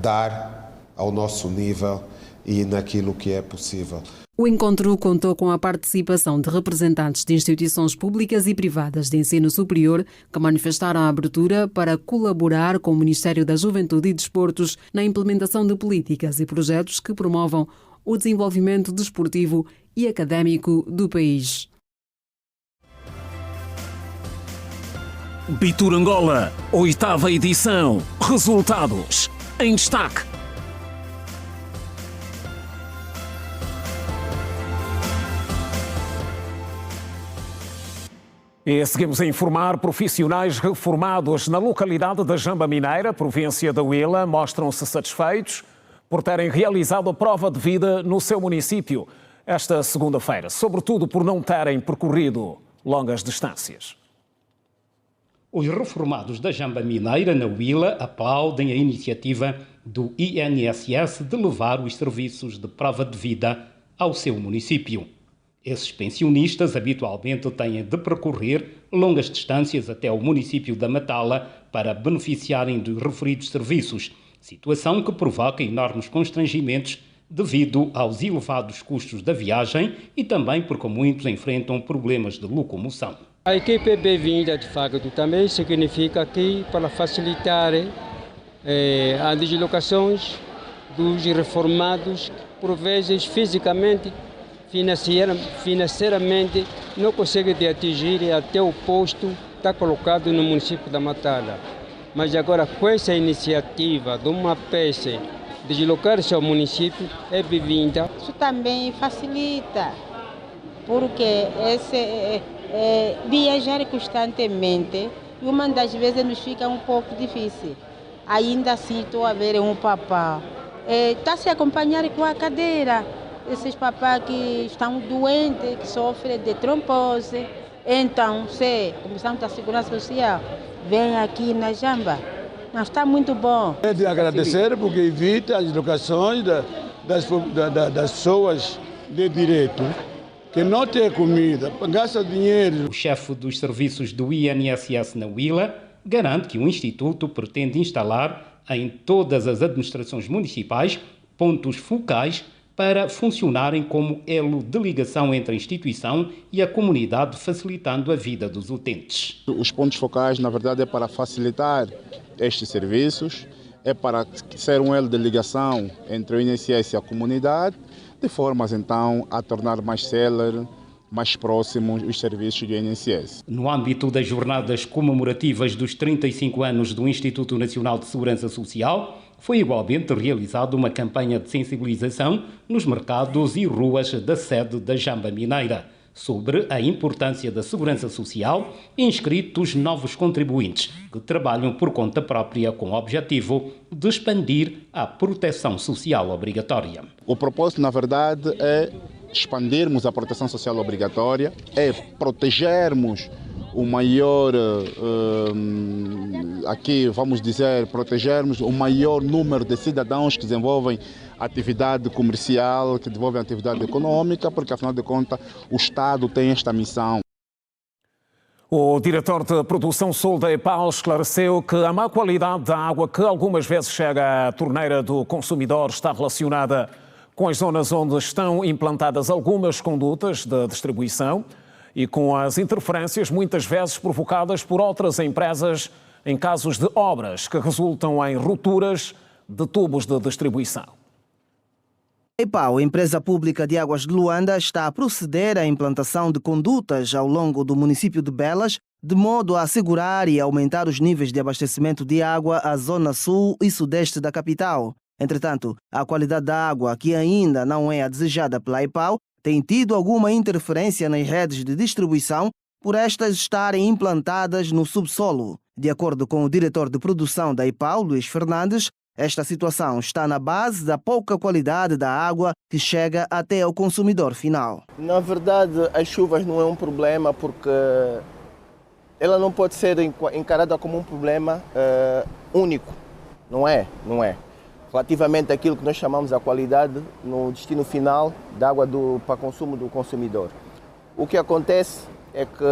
dar ao nosso nível e naquilo que é possível. O encontro contou com a participação de representantes de instituições públicas e privadas de ensino superior que manifestaram a abertura para colaborar com o Ministério da Juventude e Desportos na implementação de políticas e projetos que promovam o desenvolvimento desportivo e académico do país. Bitur Angola, 8ª edição. Resultados em destaque. E seguimos a informar. Profissionais reformados na localidade da Jamba Mineira, província da Huila, mostram-se satisfeitos por terem realizado a prova de vida no seu município esta segunda-feira, sobretudo por não terem percorrido longas distâncias. Os reformados da Jamba Mineira, na Huila, aplaudem a iniciativa do INSS de levar os serviços de prova de vida ao seu município. Esses pensionistas habitualmente têm de percorrer longas distâncias até o município da Matala para beneficiarem dos referidos serviços, situação que provoca enormes constrangimentos devido aos elevados custos da viagem e também porque muitos enfrentam problemas de locomoção. A equipe é bem-vinda, de facto, também significa que para facilitar as deslocações dos reformados, por vezes fisicamente, financeiramente, não conseguem atingir até o posto que está colocado no município da Matala. Mas agora, com essa iniciativa de uma peça deslocar-se ao município, é bem-vinda. Isso também facilita, porque viajar constantemente, uma das vezes nos fica um pouco difícil. Ainda assim, estou a ver um papá, está se acompanhar com a cadeira. Esses papás que estão doentes, que sofrem de trombose. Então, se a Comissão da Segurança Social vem aqui na Jamba, mas está muito bom. É de agradecer porque evita as locações das pessoas de direito, que não tem comida, gasta dinheiro. O chefe dos serviços do INSS na Huila garante que o Instituto pretende instalar em todas as administrações municipais pontos focais para funcionarem como elo de ligação entre a instituição e a comunidade, facilitando a vida dos utentes. Os pontos focais, na verdade, é para facilitar estes serviços, é para ser um elo de ligação entre o INSS e a comunidade, de formas, então, a tornar mais célere, mais próximos os serviços do INSS. No âmbito das jornadas comemorativas dos 35 anos do Instituto Nacional de Segurança Social, foi igualmente realizada uma campanha de sensibilização nos mercados e ruas da sede da Jamba Mineira sobre a importância da segurança social, inscritos novos contribuintes que trabalham por conta própria com o objetivo de expandir a proteção social obrigatória. O propósito, na verdade, é expandirmos a proteção social obrigatória, é protegermos o maior, aqui vamos dizer, protegermos o maior número de cidadãos que desenvolvem atividade comercial, que desenvolvem atividade econômica, porque afinal de contas o Estado tem esta missão. O diretor de produção sul da EPAL esclareceu que a má qualidade da água que algumas vezes chega à torneira do consumidor está relacionada com as zonas onde estão implantadas algumas condutas de distribuição e com as interferências muitas vezes provocadas por outras empresas em casos de obras que resultam em rupturas de tubos de distribuição. A EPAL, a empresa pública de águas de Luanda, está a proceder à implantação de condutas ao longo do município de Belas, de modo a assegurar e aumentar os níveis de abastecimento de água à zona sul e sudeste da capital. Entretanto, a qualidade da água, que ainda não é a desejada pela EPAL, tem tido alguma interferência nas redes de distribuição por estas estarem implantadas no subsolo. De acordo com o diretor de produção da IPAU, Luís Fernandes, esta situação está na base da pouca qualidade da água que chega até ao consumidor final. Na verdade, as chuvas não é um problema porque ela não pode ser encarada como um problema único. Não é. Relativamente àquilo que nós chamamos a qualidade no destino final da água para consumo do consumidor. O que acontece é que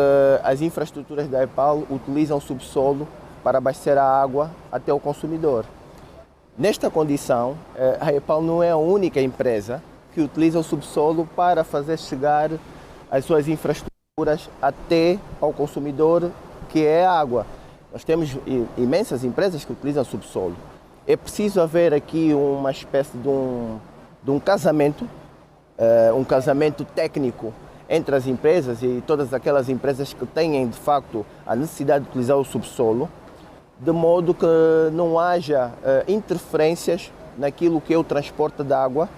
as infraestruturas da EPAL utilizam o subsolo para abastecer a água até o consumidor. Nesta condição, a EPAL não é a única empresa que utiliza o subsolo para fazer chegar as suas infraestruturas até ao consumidor, que é a água. Nós temos imensas empresas que utilizam o subsolo. É preciso haver aqui uma espécie de um casamento técnico entre as empresas e todas aquelas empresas que têm, de facto, a necessidade de utilizar o subsolo, de modo que não haja interferências naquilo que é o transporte de água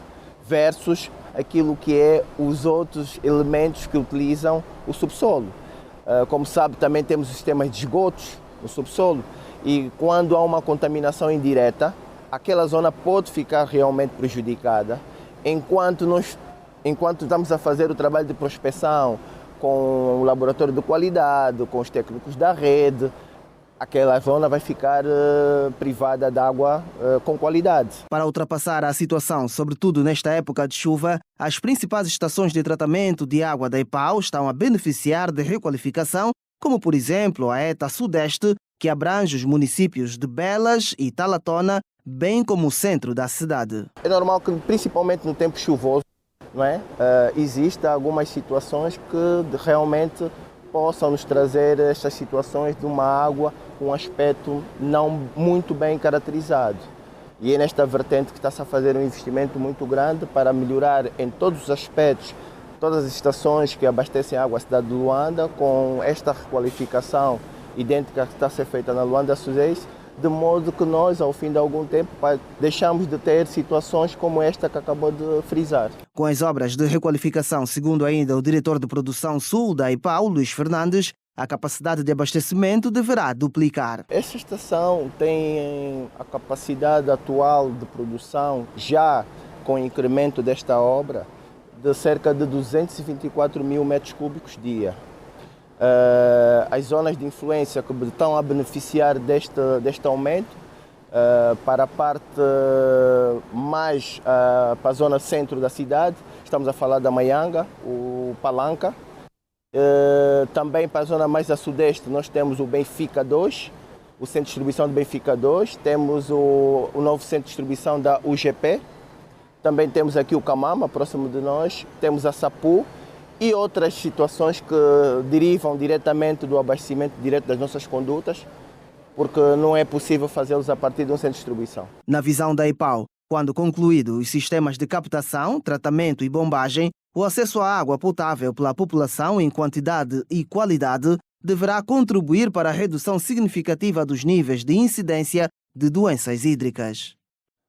versus aquilo que é os outros elementos que utilizam o subsolo. Como sabe, também temos sistemas de esgotos no subsolo e quando há uma contaminação indireta, aquela zona pode ficar realmente prejudicada. Enquanto estamos a fazer o trabalho de prospecção com o laboratório de qualidade, com os técnicos da rede, aquela zona vai ficar privada de água com qualidade. Para ultrapassar a situação, sobretudo nesta época de chuva, as principais estações de tratamento de água da IPAU estão a beneficiar de requalificação, como por exemplo a ETA Sudeste, que abrange os municípios de Belas e Talatona, bem como o centro da cidade. É normal que, principalmente no tempo chuvoso, não é? Existem algumas situações que realmente possam nos trazer estas situações de uma água com um aspecto não muito bem caracterizado. E é nesta vertente que está-se a fazer um investimento muito grande para melhorar em todos os aspectos todas as estações que abastecem água à cidade de Luanda, com esta requalificação idêntica que está a ser feita na Luanda Sudeste, de modo que nós, ao fim de algum tempo, deixamos de ter situações como esta que acabou de frisar. Com as obras de requalificação, segundo ainda o diretor de produção sul da IPAU, Luís Fernandes, a capacidade de abastecimento deverá duplicar. Esta estação tem a capacidade atual de produção, já com o incremento desta obra, de cerca de 224 mil metros cúbicos dia. As zonas de influência que estão a beneficiar deste aumento, para a parte mais para a zona centro da cidade, estamos a falar da Maianga, o Palanca. Também para a zona mais a sudeste nós temos o Benfica 2, o centro de distribuição do Benfica 2, temos o novo centro de distribuição da UGP, também temos aqui o Camama, próximo de nós, temos a Sapu, e outras situações que derivam diretamente do abastecimento direto das nossas condutas, porque não é possível fazê-los a partir de um centro de distribuição. Na visão da IPAU, quando concluídos os sistemas de captação, tratamento e bombagem, o acesso à água potável pela população em quantidade e qualidade deverá contribuir para a redução significativa dos níveis de incidência de doenças hídricas.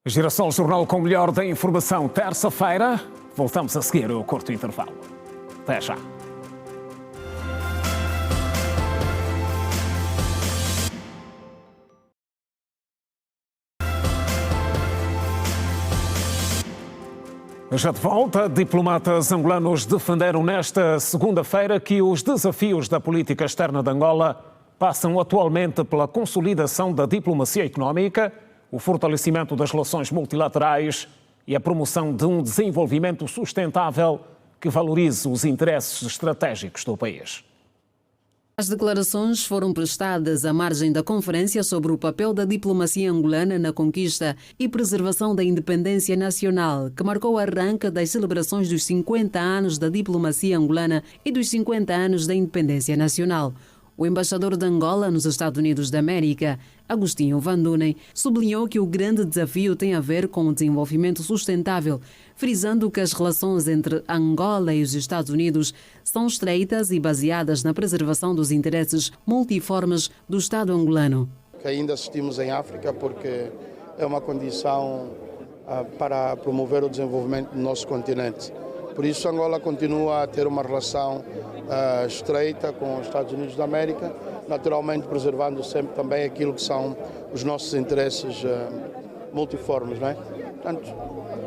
Girassol Jornal com o melhor da informação, terça-feira. Voltamos a seguir o curto intervalo. Até já. Já de volta, diplomatas angolanos defenderam nesta segunda-feira que os desafios da política externa de Angola passam atualmente pela consolidação da diplomacia económica, o fortalecimento das relações multilaterais e a promoção de um desenvolvimento sustentável que valorize os interesses estratégicos do país. As declarações foram prestadas à margem da conferência sobre o papel da diplomacia angolana na conquista e preservação da independência nacional, que marcou o arranque das celebrações dos 50 anos da diplomacia angolana e dos 50 anos da independência nacional. O embaixador de Angola nos Estados Unidos da América, Agostinho Van Dunen, sublinhou que o grande desafio tem a ver com o desenvolvimento sustentável, frisando que as relações entre Angola e os Estados Unidos são estreitas e baseadas na preservação dos interesses multiformes do Estado angolano. Que ainda assistimos em África porque é uma condição para promover o desenvolvimento do nosso continente. Por isso Angola continua a ter uma relação estreita com os Estados Unidos da América, naturalmente preservando sempre também aquilo que são os nossos interesses multiformes, não é? Portanto,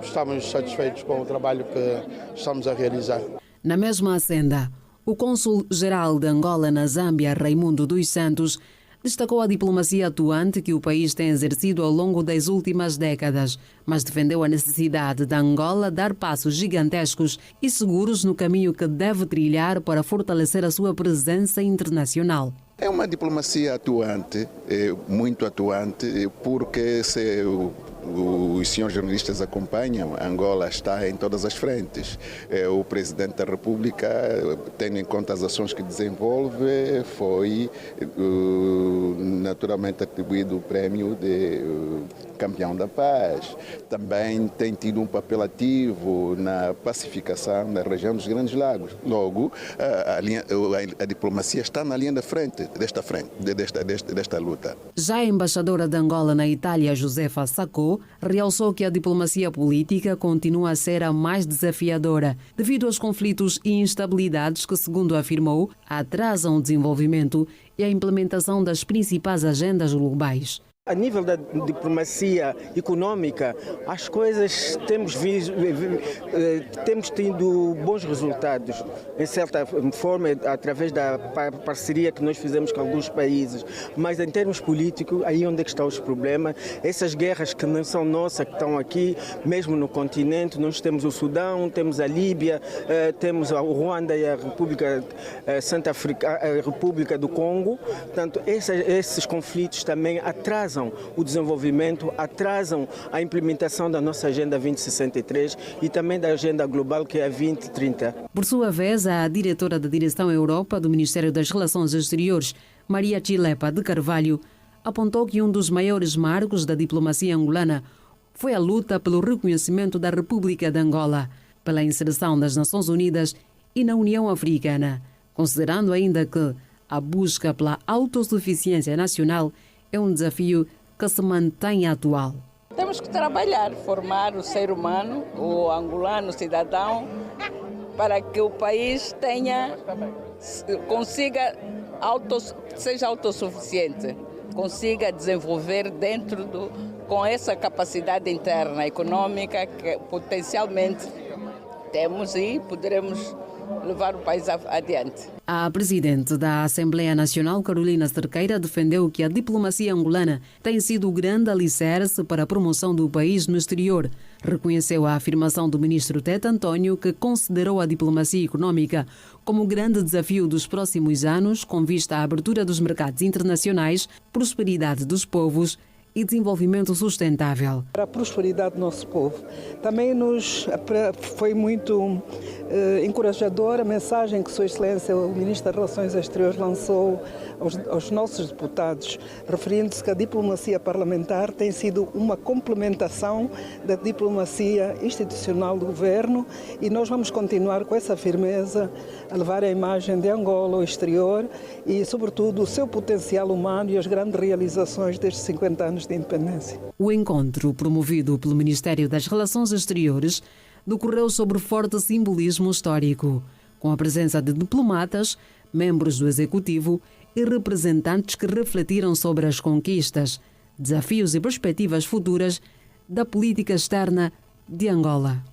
estamos satisfeitos com o trabalho que estamos a realizar. Na mesma senda, o cônsul-geral de Angola na Zâmbia, Raimundo dos Santos, destacou a diplomacia atuante que o país tem exercido ao longo das últimas décadas, mas defendeu a necessidade da Angola dar passos gigantescos e seguros no caminho que deve trilhar para fortalecer a sua presença internacional. É uma diplomacia atuante, muito atuante, porque os senhores jornalistas acompanham, Angola está em todas as frentes. O Presidente da República, tendo em conta as ações que desenvolve, foi naturalmente atribuído o prémio de campeão da paz. Também tem tido um papel ativo na pacificação da região dos Grandes Lagos. Logo, a diplomacia está na linha da frente desta luta. Já a embaixadora de Angola na Itália, Josefa Sacco, realçou que a diplomacia política continua a ser a mais desafiadora, devido aos conflitos e instabilidades que, segundo afirmou, atrasam o desenvolvimento e a implementação das principais agendas globais. A nível da diplomacia econômica, as coisas temos tido bons resultados, em certa forma, através da parceria que nós fizemos com alguns países. Mas em termos políticos, aí onde é que estão os problemas? Essas guerras que não são nossas, que estão aqui, mesmo no continente, nós temos o Sudão, temos a Líbia, temos o Ruanda e a República a República do Congo. Portanto, esses conflitos também atrasam o desenvolvimento, atrasam a implementação da nossa Agenda 2063 e também da Agenda Global, que é a 2030. Por sua vez, a diretora da Direção Europa do Ministério das Relações Exteriores, Maria Chilepa de Carvalho, apontou que um dos maiores marcos da diplomacia angolana foi a luta pelo reconhecimento da República de Angola, pela inserção das Nações Unidas e na União Africana, considerando ainda que a busca pela autossuficiência nacional é um desafio que se mantém atual. Temos que trabalhar, formar o ser humano, o angolano, o cidadão, para que o país seja autossuficiente, consiga desenvolver com essa capacidade interna econômica que potencialmente temos e poderemos levar o país adiante. A presidente da Assembleia Nacional, Carolina Cerqueira, defendeu que a diplomacia angolana tem sido o grande alicerce para a promoção do país no exterior. Reconheceu a afirmação do ministro Tete António, que considerou a diplomacia econômica como o grande desafio dos próximos anos, com vista à abertura dos mercados internacionais, prosperidade dos povos e desenvolvimento sustentável. A prosperidade do nosso povo. Também foi muito encorajadora a mensagem que Sua Excelência, o Ministro das Relações Exteriores, lançou aos nossos deputados, referindo-se que a diplomacia parlamentar tem sido uma complementação da diplomacia institucional do governo e nós vamos continuar com essa firmeza a levar a imagem de Angola ao exterior e, sobretudo, o seu potencial humano e as grandes realizações destes 50 anos de independência. O encontro, promovido pelo Ministério das Relações Exteriores, decorreu sobre forte simbolismo histórico, com a presença de diplomatas, membros do Executivo e representantes que refletiram sobre as conquistas, desafios e perspectivas futuras da política externa de Angola.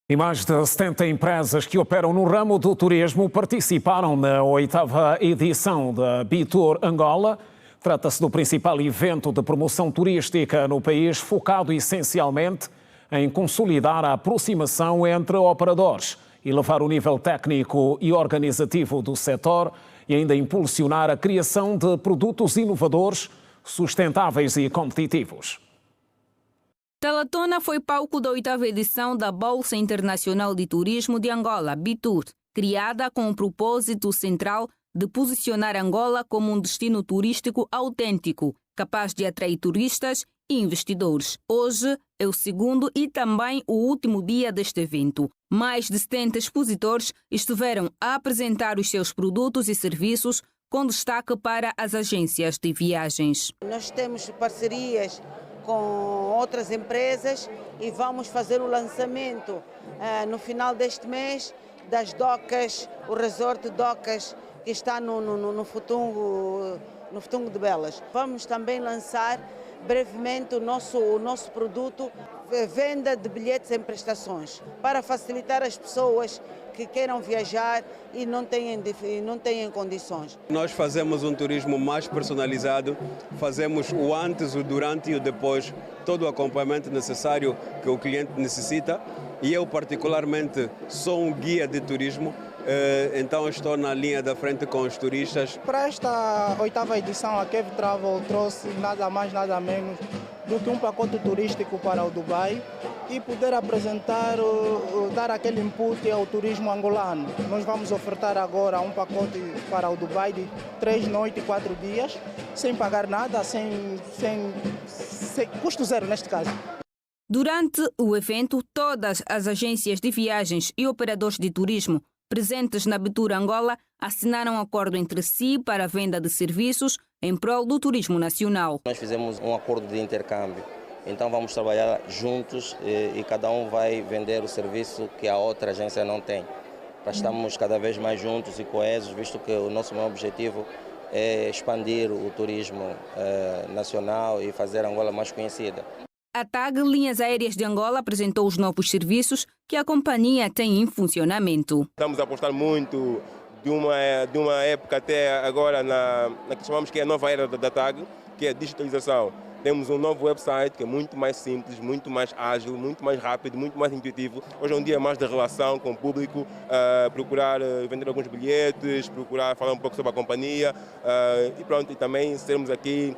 E mais de 70 empresas que operam no ramo do turismo participaram na 8ª edição da Bitour Angola. Trata-se do principal evento de promoção turística no país, focado essencialmente em consolidar a aproximação entre operadores, elevar o nível técnico e organizativo do setor e ainda impulsionar a criação de produtos inovadores, sustentáveis e competitivos. Talatona foi palco da 8ª edição da Bolsa Internacional de Turismo de Angola, Bitour, criada com o propósito central de posicionar Angola como um destino turístico autêntico, capaz de atrair turistas e investidores. Hoje é o segundo e também o último dia deste evento. Mais de 70 expositores estiveram a apresentar os seus produtos e serviços, com destaque para as agências de viagens. Nós temos parcerias com outras empresas e vamos fazer o lançamento no final deste mês das docas, o resort Docas, que está no Futungo de Belas. Vamos também lançar brevemente o nosso produto, venda de bilhetes em prestações, para facilitar as pessoas que queiram viajar e não têm condições. Nós fazemos um turismo mais personalizado, fazemos o antes, o durante e o depois, todo o acompanhamento necessário que o cliente necessita. E eu particularmente sou um guia de turismo, então estou na linha da frente com os turistas. Para esta 8ª edição, a Kev Travel trouxe nada mais, nada menos do que um pacote turístico para o Dubai e poder apresentar, dar aquele input ao turismo angolano. Nós vamos ofertar agora um pacote para o Dubai de 3 noites e 4 dias, sem pagar nada, sem custo zero neste caso. Durante o evento, todas as agências de viagens e operadores de turismo presentes na Abertura Angola assinaram um acordo entre si para a venda de serviços em prol do turismo nacional. Nós fizemos um acordo de intercâmbio, então vamos trabalhar juntos e cada um vai vender o serviço que a outra agência não tem. Estamos cada vez mais juntos e coesos, visto que o nosso maior objetivo é expandir o turismo nacional e fazer a Angola mais conhecida. A TAG Linhas Aéreas de Angola apresentou os novos serviços que a companhia tem em funcionamento. Estamos a apostar muito de uma época até agora na que chamamos que é a nova era da TAG, que é a digitalização. Temos um novo website que é muito mais simples, muito mais ágil, muito mais rápido, muito mais intuitivo. Hoje é um dia mais de relação com o público, procurar vender alguns bilhetes, procurar falar um pouco sobre a companhia e pronto, e também sermos aqui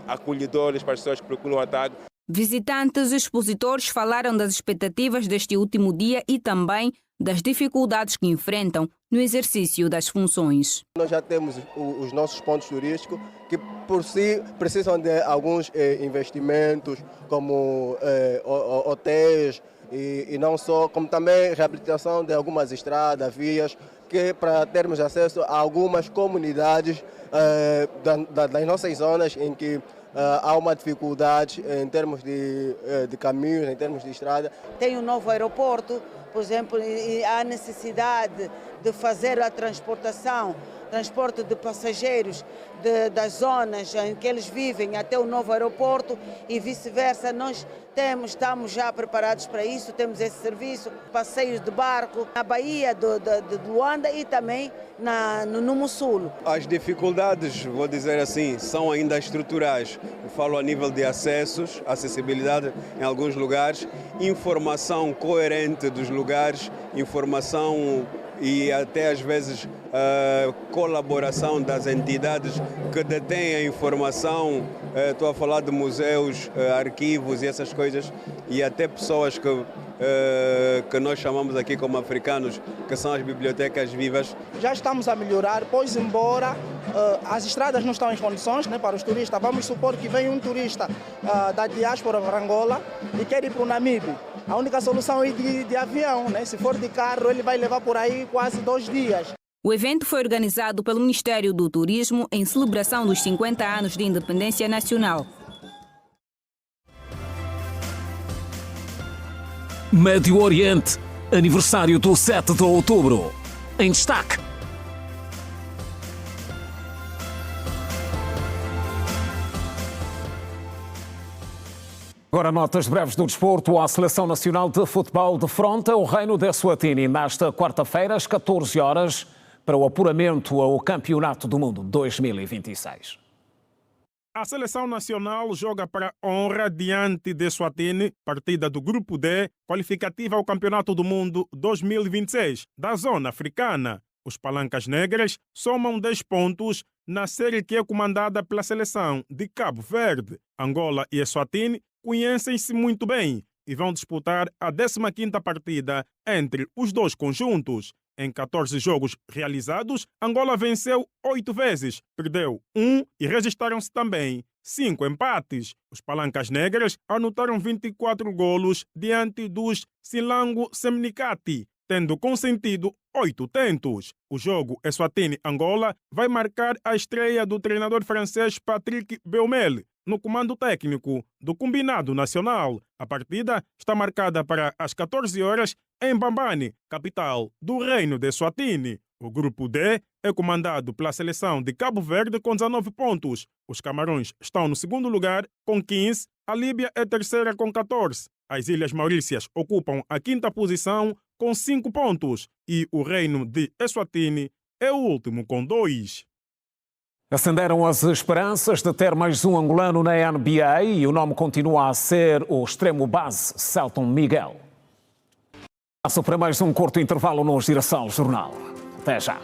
acolhedores para as pessoas que procuram a TAG. Visitantes e expositores falaram das expectativas deste último dia e também das dificuldades que enfrentam no exercício das funções. Nós já temos os nossos pontos turísticos que por si precisam de alguns investimentos, como hotéis e não só, como também reabilitação de algumas estradas, vias, que para termos acesso a algumas comunidades das nossas zonas em que há uma dificuldade em termos de caminhos, em termos de estrada. Tem um novo aeroporto, por exemplo, e há necessidade de fazer a transporte de passageiros das zonas em que eles vivem até o novo aeroporto e vice-versa. Nós estamos já preparados para isso, temos esse serviço, passeios de barco na Baía de Luanda e também no Mussulo. As dificuldades, vou dizer assim, são ainda estruturais. Eu falo a nível de acessos, acessibilidade em alguns lugares, informação coerente dos lugares, informação e até às vezes colaboração das entidades que detêm a informação. Estou a falar de museus, arquivos e essas coisas, e até pessoas que nós chamamos aqui como africanos, que são as bibliotecas vivas. Já estamos a melhorar, pois embora as estradas não estão em condições, né, para os turistas. Vamos supor que vem um turista da diáspora para Angola e quer ir para o Namibe. A única solução é ir de avião, né? Se for de carro, ele vai levar por aí quase 2 dias. O evento foi organizado pelo Ministério do Turismo em celebração dos 50 anos de independência nacional. Médio Oriente, aniversário do 7 de outubro. Em destaque. Agora notas breves do desporto. A Seleção Nacional de Futebol defronta o Reino de Eswatini nesta quarta-feira às 14 horas para o apuramento ao Campeonato do Mundo 2026. A Seleção Nacional joga para honra diante de Eswatini, partida do Grupo D, qualificativa ao Campeonato do Mundo 2026 da zona africana. Os Palancas Negras somam 10 pontos na série que é comandada pela seleção de Cabo Verde. Angola e Eswatini conhecem-se muito bem e vão disputar a 15ª partida entre os dois conjuntos. Em 14 jogos realizados, Angola venceu 8 vezes, perdeu 1 e registraram-se também 5 empates. Os Palancas Negras anotaram 24 golos diante dos Silango Semnicati, tendo consentido 8 tentos. O jogo Eswatini-Angola vai marcar a estreia do treinador francês Patrick Beumel no comando técnico do Combinado Nacional. A partida está marcada para as 14 horas em Bambane, capital do Reino de Eswatini. O grupo D é comandado pela seleção de Cabo Verde com 19 pontos. Os Camarões estão no segundo lugar com 15, a Líbia é terceira com 14. As Ilhas Maurícias ocupam a quinta posição com 5 pontos e o Reino de Eswatini é o último com 2. Acenderam as esperanças de ter mais um angolano na NBA e o nome continua a ser o extremo base Celton Miguel. Passo para mais um curto intervalo no Girassol Jornal. Até já.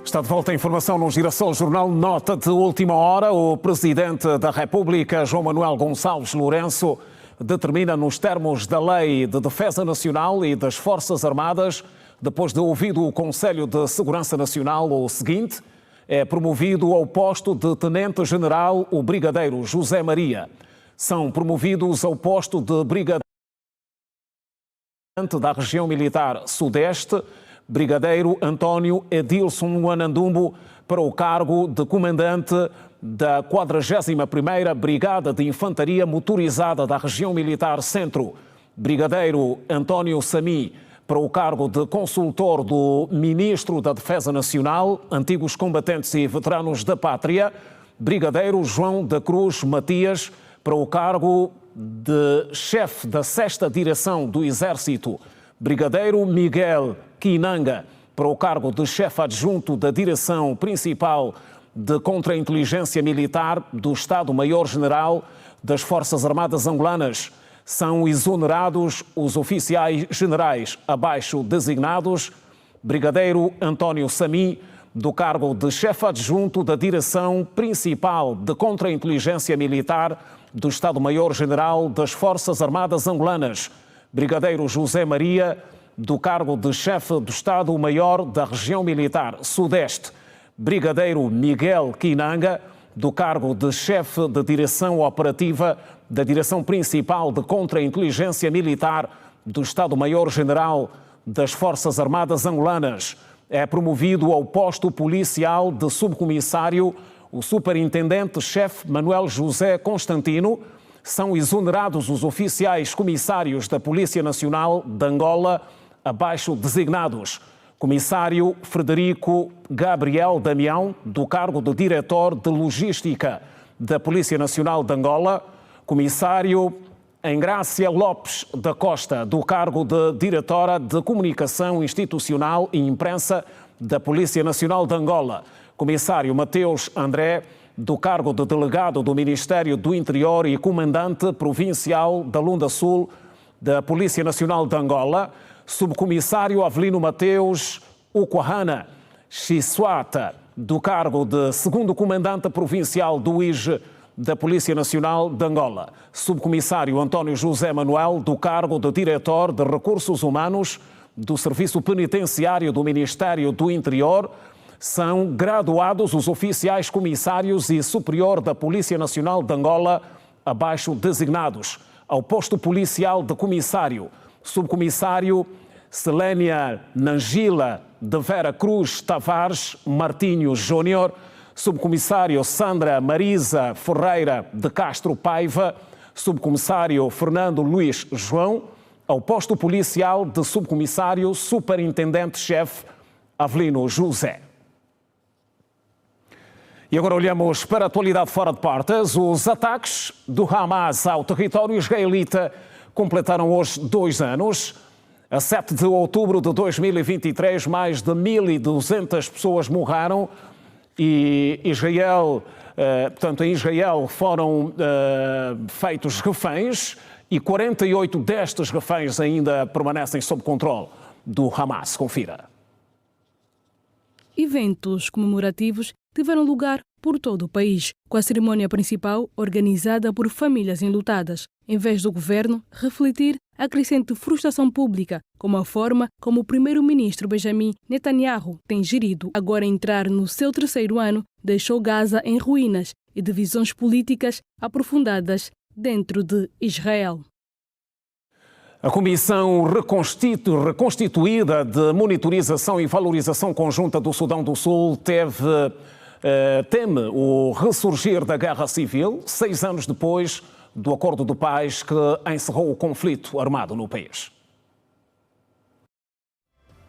Está de volta a informação no Girassol Jornal. Nota de última hora. O Presidente da República, João Manuel Gonçalves Lourenço, determina nos termos da Lei de Defesa Nacional e das Forças Armadas, depois de ouvido o Conselho de Segurança Nacional, o seguinte: é promovido ao posto de Tenente-General o Brigadeiro José Maria. São promovidos ao posto de Brigadeiro da Região Militar Sudeste, Brigadeiro António Edilson Wanandumbo, para o cargo de Comandante da 41ª Brigada de Infantaria Motorizada da Região Militar Centro, Brigadeiro António Sami, para o cargo de Consultor do Ministro da Defesa Nacional, Antigos Combatentes e Veteranos da Pátria, Brigadeiro João da Cruz Matias, para o cargo de Chefe da 6ª Direção do Exército, Brigadeiro Miguel Quinanga, para o cargo de Chefe Adjunto da Direção Principal de Contra-Inteligência Militar do Estado-Maior-General das Forças Armadas Angolanas. São exonerados os oficiais generais abaixo designados: Brigadeiro António Sami, do cargo de Chefe Adjunto da Direção Principal de Contra-Inteligência Militar do Estado-Maior-General das Forças Armadas Angolanas; Brigadeiro José Maria, do cargo de Chefe do Estado-Maior da Região Militar Sudeste; Brigadeiro Miguel Quinanga, do cargo de Chefe de Direção Operativa da Direção Principal de Contra-Inteligência Militar do Estado-Maior-General das Forças Armadas Angolanas. É promovido ao posto policial de subcomissário o Superintendente-Chefe Manuel José Constantino. São exonerados os oficiais comissários da Polícia Nacional de Angola abaixo designados: Comissário Frederico Gabriel Damião, do cargo de Diretor de Logística da Polícia Nacional de Angola; Comissário Engrácia Lopes da Costa, do cargo de Diretora de Comunicação Institucional e Imprensa da Polícia Nacional de Angola; Comissário Mateus André, do cargo de Delegado do Ministério do Interior e Comandante Provincial da Lunda Sul da Polícia Nacional de Angola; Subcomissário Avelino Mateus Uquahana Xissuata, do cargo de Segundo Comandante Provincial do IGE da Polícia Nacional de Angola; Subcomissário António José Manuel, do cargo de Diretor de Recursos Humanos do Serviço Penitenciário do Ministério do Interior. São graduados os oficiais comissários e superior da Polícia Nacional de Angola abaixo designados ao posto policial de comissário: Subcomissário Selênia Nangila de Vera Cruz Tavares Martinho Júnior; Subcomissário Sandra Marisa Ferreira de Castro Paiva; Subcomissário Fernando Luís João, ao posto policial de Subcomissário Superintendente-Chefe Avelino José. E agora olhamos para a atualidade fora de portas. Os ataques do Hamas ao território israelita completaram hoje 2 anos. A 7 de outubro de 2023, mais de 1.200 pessoas morreram e em Israel foram feitos reféns e 48 destes reféns ainda permanecem sob controle do Hamas. Confira. Eventos comemorativos tiveram lugar por todo o país, com a cerimônia principal organizada por famílias enlutadas, em vez do governo refletir a crescente frustração pública, como a forma como o primeiro-ministro Benjamin Netanyahu tem gerido. Agora entrar no seu 3º ano, deixou Gaza em ruínas e divisões políticas aprofundadas dentro de Israel. A Comissão reconstituída de Monitorização e Valorização Conjunta do Sudão do Sul teme o ressurgir da guerra civil, 6 anos depois do Acordo de Paz que encerrou o conflito armado no país.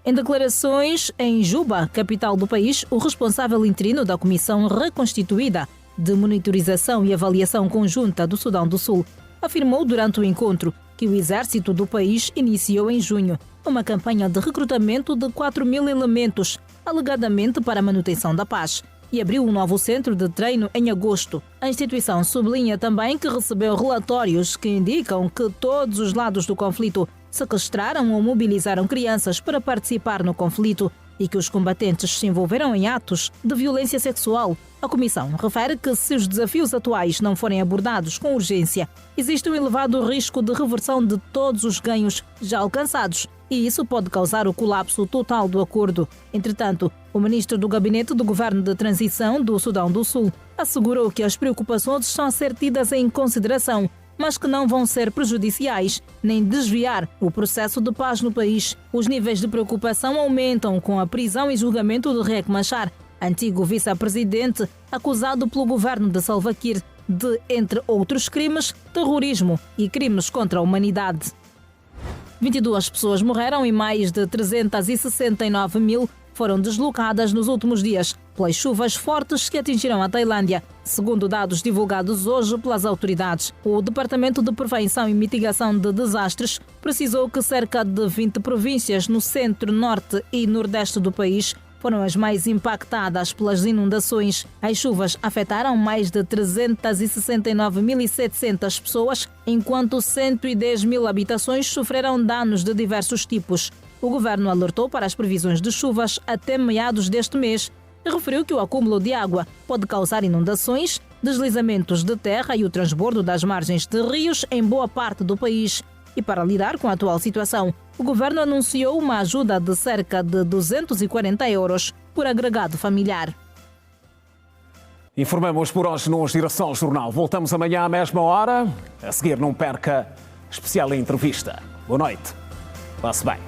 Em declarações em Juba, capital do país, o responsável interino da Comissão Reconstituída de Monitorização e Avaliação Conjunta do Sudão do Sul afirmou durante o encontro que o exército do país iniciou em junho uma campanha de recrutamento de 4.000 elementos, alegadamente para a manutenção da paz, e abriu um novo centro de treino em agosto. A instituição sublinha também que recebeu relatórios que indicam que todos os lados do conflito sequestraram ou mobilizaram crianças para participar no conflito e que os combatentes se envolveram em atos de violência sexual. A Comissão refere que, se os desafios atuais não forem abordados com urgência, existe um elevado risco de reversão de todos os ganhos já alcançados e isso pode causar o colapso total do acordo. Entretanto, o ministro do Gabinete do Governo de Transição do Sudão do Sul assegurou que as preocupações estão a ser tidas em consideração, mas que não vão ser prejudiciais nem desviar o processo de paz no país. Os níveis de preocupação aumentam com a prisão e julgamento de Riek Machar, antigo vice-presidente acusado pelo governo de Salva Kiir de, entre outros crimes, terrorismo e crimes contra a humanidade. 22 pessoas morreram e mais de 369 mil foram deslocadas nos últimos dias pelas chuvas fortes que atingiram a Tailândia, segundo dados divulgados hoje pelas autoridades. O Departamento de Prevenção e Mitigação de Desastres precisou que cerca de 20 províncias no centro, norte e nordeste do país foram as mais impactadas pelas inundações. As chuvas afetaram mais de 369.700 pessoas, enquanto 110 mil habitações sofreram danos de diversos tipos. O governo alertou para as previsões de chuvas até meados deste mês e referiu que o acúmulo de água pode causar inundações, deslizamentos de terra e o transbordo das margens de rios em boa parte do país. E para lidar com a atual situação, o governo anunciou uma ajuda de cerca de 240 euros por agregado familiar. Informamos por hoje no Girassol Jornal. Voltamos amanhã à mesma hora. A seguir, não perca especial entrevista. Boa noite. Passe bem.